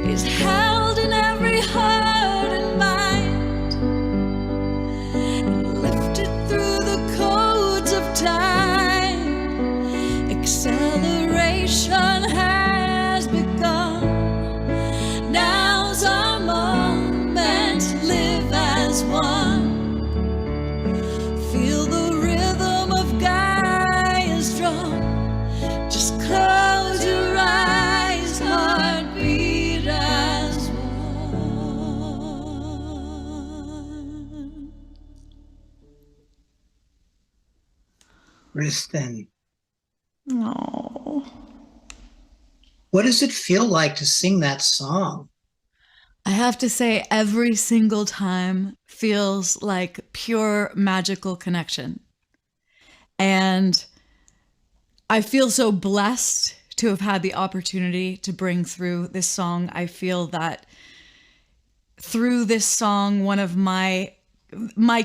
is held in every heart and mind, and lifted through the codes of time. Acceleration has begun. Now's our moment. Live as one. Feel the rhythm of Gaia's drum. Just close your eyes, heartbeat as one. Kristin, Oh, what does it feel like to sing that song? I have to say, every single time feels like pure magical connection. And I feel so blessed to have had the opportunity to bring through this song. I feel that through this song, one of my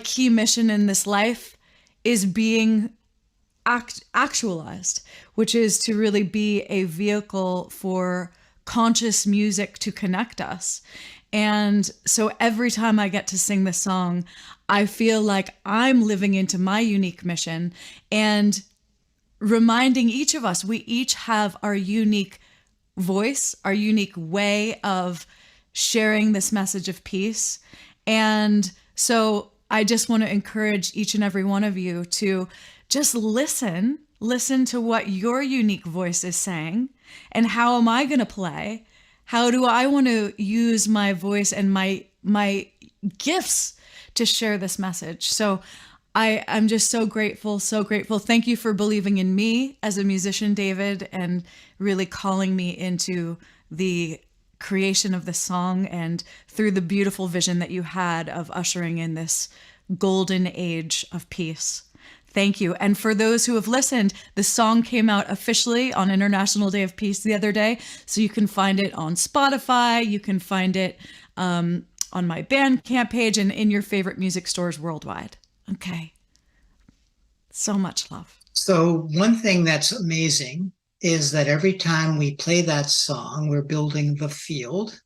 key mission in this life is being actualized, which is to really be a vehicle for conscious music to connect us. And so every time I get to sing this song, I feel like I'm living into my unique mission and reminding each of us, we each have our unique voice, our unique way of sharing this message of peace. And so I just want to encourage each and every one of you to just listen to what your unique voice is saying. And how am I going to play? How do I want to use my voice and my gifts to share this message? So I'm just so grateful, so grateful. Thank you for believing in me as a musician, David, and really calling me into the creation of this song and through the beautiful vision that you had of ushering in this golden age of peace. Thank you. And for those who have listened, the song came out officially on International Day of Peace the other day. So you can find it on Spotify. You can find it on my Bandcamp page and in your favorite music stores worldwide. Okay. So much love. So one thing that's amazing is that every time we play that song, we're building the field.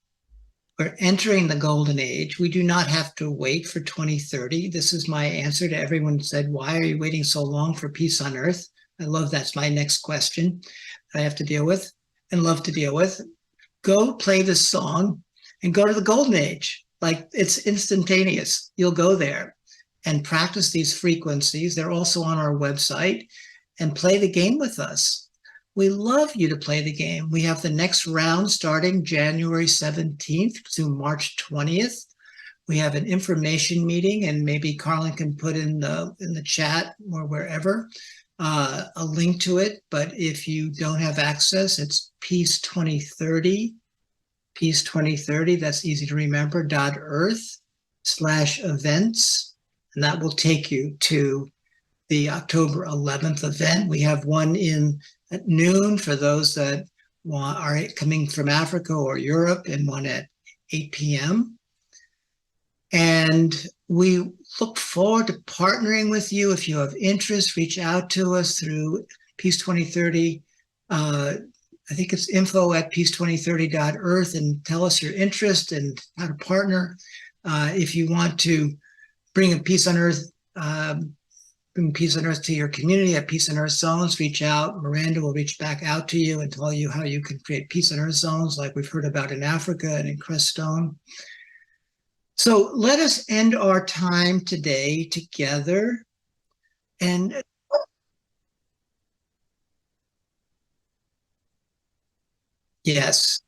We're entering the golden age. We do not have to wait for 2030. This is my answer to everyone who said, why are you waiting so long for peace on earth? I love that's my next question I have to deal with and love to deal with. Go play this song and go to the golden age. Like, it's instantaneous. You'll go there and practice these frequencies. They're also on our website, and play the game with us. We love you to play the game. We have the next round starting January 17th to March 20th. We have an information meeting, and maybe Carlin can put in the chat or wherever a link to it. But if you don't have access, it's Peace 2030, Peace 2030. That's easy to remember. .earth/events. And that will take you to the October 11th event. We have one at noon for those that are coming from Africa or Europe, and one at 8 p.m. And we look forward to partnering with you. If you have interest, reach out to us through Peace 2030. I think it's info@peace2030.earth, and tell us your interest and how to partner. If you want to bring a peace on earth, bring peace on earth to your community at Peace on Earth Zones, reach out. Miranda will reach back out to you and tell you how you can create peace on earth zones like we've heard about in Africa and in Crestone. So let us end our time today together. And yes,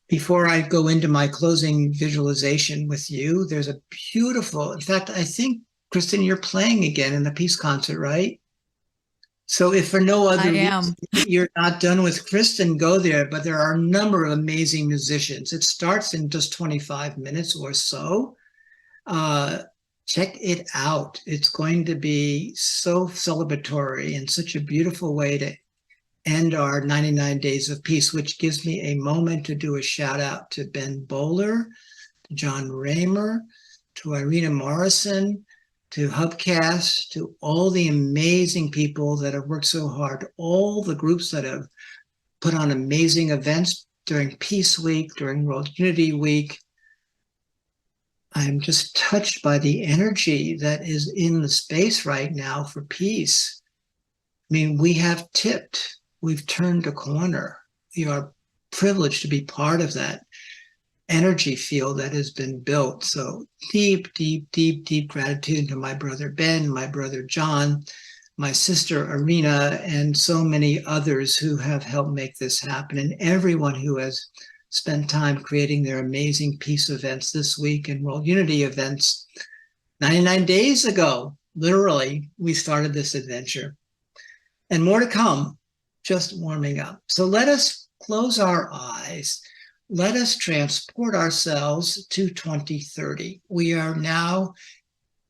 before I go into my closing visualization with you, there's a beautiful, in fact, I think, Kristin, you're playing again in the peace concert, right? So if for no other reason you're not done with Kristin, go there. But there are a number of amazing musicians. It starts in just 25 minutes or so. Check it out. It's going to be so celebratory and such a beautiful way to end our 99 Days of Peace, which gives me a moment to do a shout out to Ben Bowler, to John Raymer, to Irina Morrison, to Hubcast, to all the amazing people that have worked so hard, all the groups that have put on amazing events during Peace Week, during World Unity Week. I'm just touched by the energy that is in the space right now for peace. I mean, we have tipped. We've turned a corner. We are privileged to be part of that energy field that has been built. So deep, deep, deep, deep gratitude to my brother Ben, my brother John, my sister Irina, and so many others who have helped make this happen, and everyone who has spent time creating their amazing peace events this week and World Unity events. 99 days ago, literally, we started this adventure. And more to come. Just warming up. So let us close our eyes. Let us transport ourselves to 2030. We are now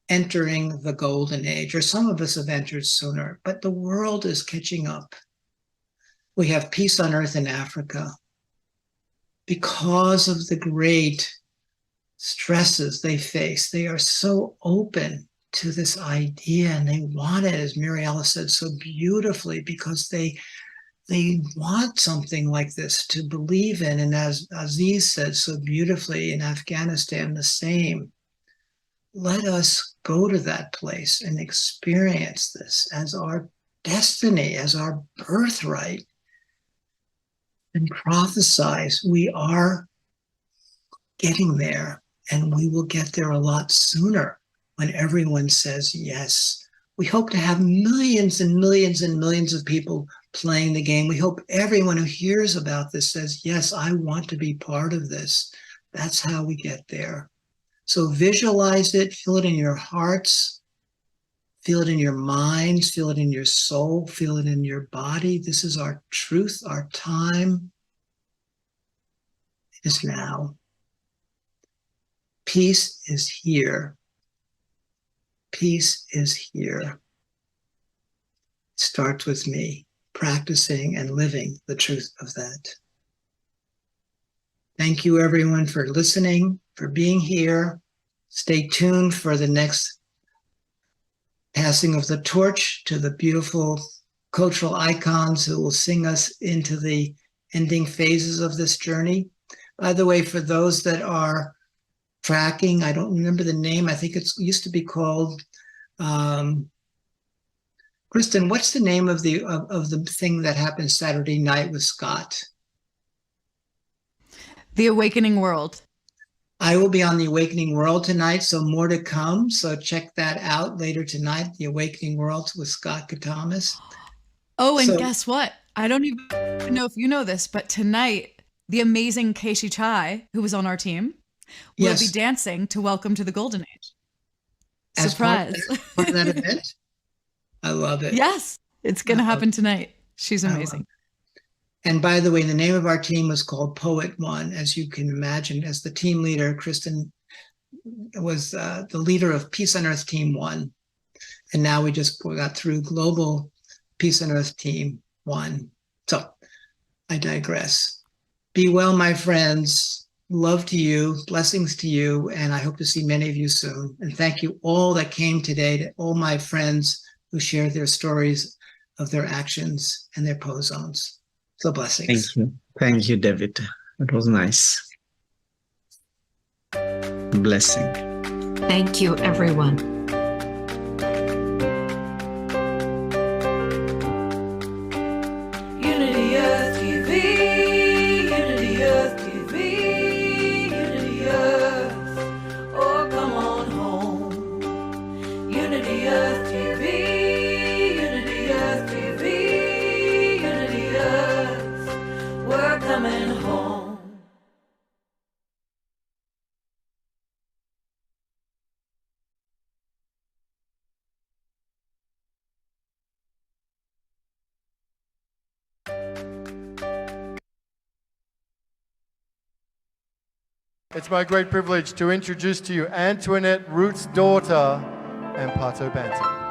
entering the golden age, or some of us have entered sooner, but the world is catching up. We have peace on earth in Africa. Because of the great stresses they face, they are so open to this idea, and they want it, as Mariella said so beautifully, because they want something like this to believe in. And as Aziz said so beautifully, in Afghanistan, the same. Let us go to that place and experience this as our destiny, as our birthright, and prophesies we are getting there, and we will get there a lot sooner when everyone says yes. We hope to have millions and millions and millions of people playing the game. We hope everyone who hears about this says, yes, I want to be part of this. That's how we get there. So visualize it, feel it in your hearts, feel it in your minds, feel it in your soul, feel it in your body. This is our truth, our time. It is now. Peace is here. Peace is here. It starts with me practicing and living the truth of that. Thank you, everyone, for listening, for being here. Stay tuned for the next passing of the torch to the beautiful cultural icons who will sing us into the ending phases of this journey. By the way, for those that are tracking, I don't remember the name. I think it used to be called, Kristin, what's the name of the thing that happened Saturday night with Scott? The Awakening World. I will be on The Awakening World tonight, so more to come. So check that out later tonight, The Awakening World with Scott Katamas. Oh, and guess what? I don't even know if you know this, but tonight, the amazing Keishi Chai, who was on our team, will be dancing to Welcome to the Golden Age. As surprise. Part of that event? I love it. Yes, it's going to happen tonight. She's amazing. And by the way, the name of our team was called Poet One. As you can imagine, as the team leader, Kristin was the leader of Peace on Earth Team One. And now we got through Global Peace on Earth Team One. So I digress. Be well, my friends. Love to you, blessings to you, and I hope to see many of you soon. And thank you all that came today, to all my friends who shared their stories of their actions and their pozones. So blessings. Thank you. Thank you, David. It was nice. Blessing. Thank you, everyone. Unity Earth TV, Unity Earth TV, Unity Earth, oh come on home. Unity Earth TV, Unity Earth TV, Unity Earth, we're coming home. It's my great privilege to introduce to you Antoinette Root's daughter and Pato Banton.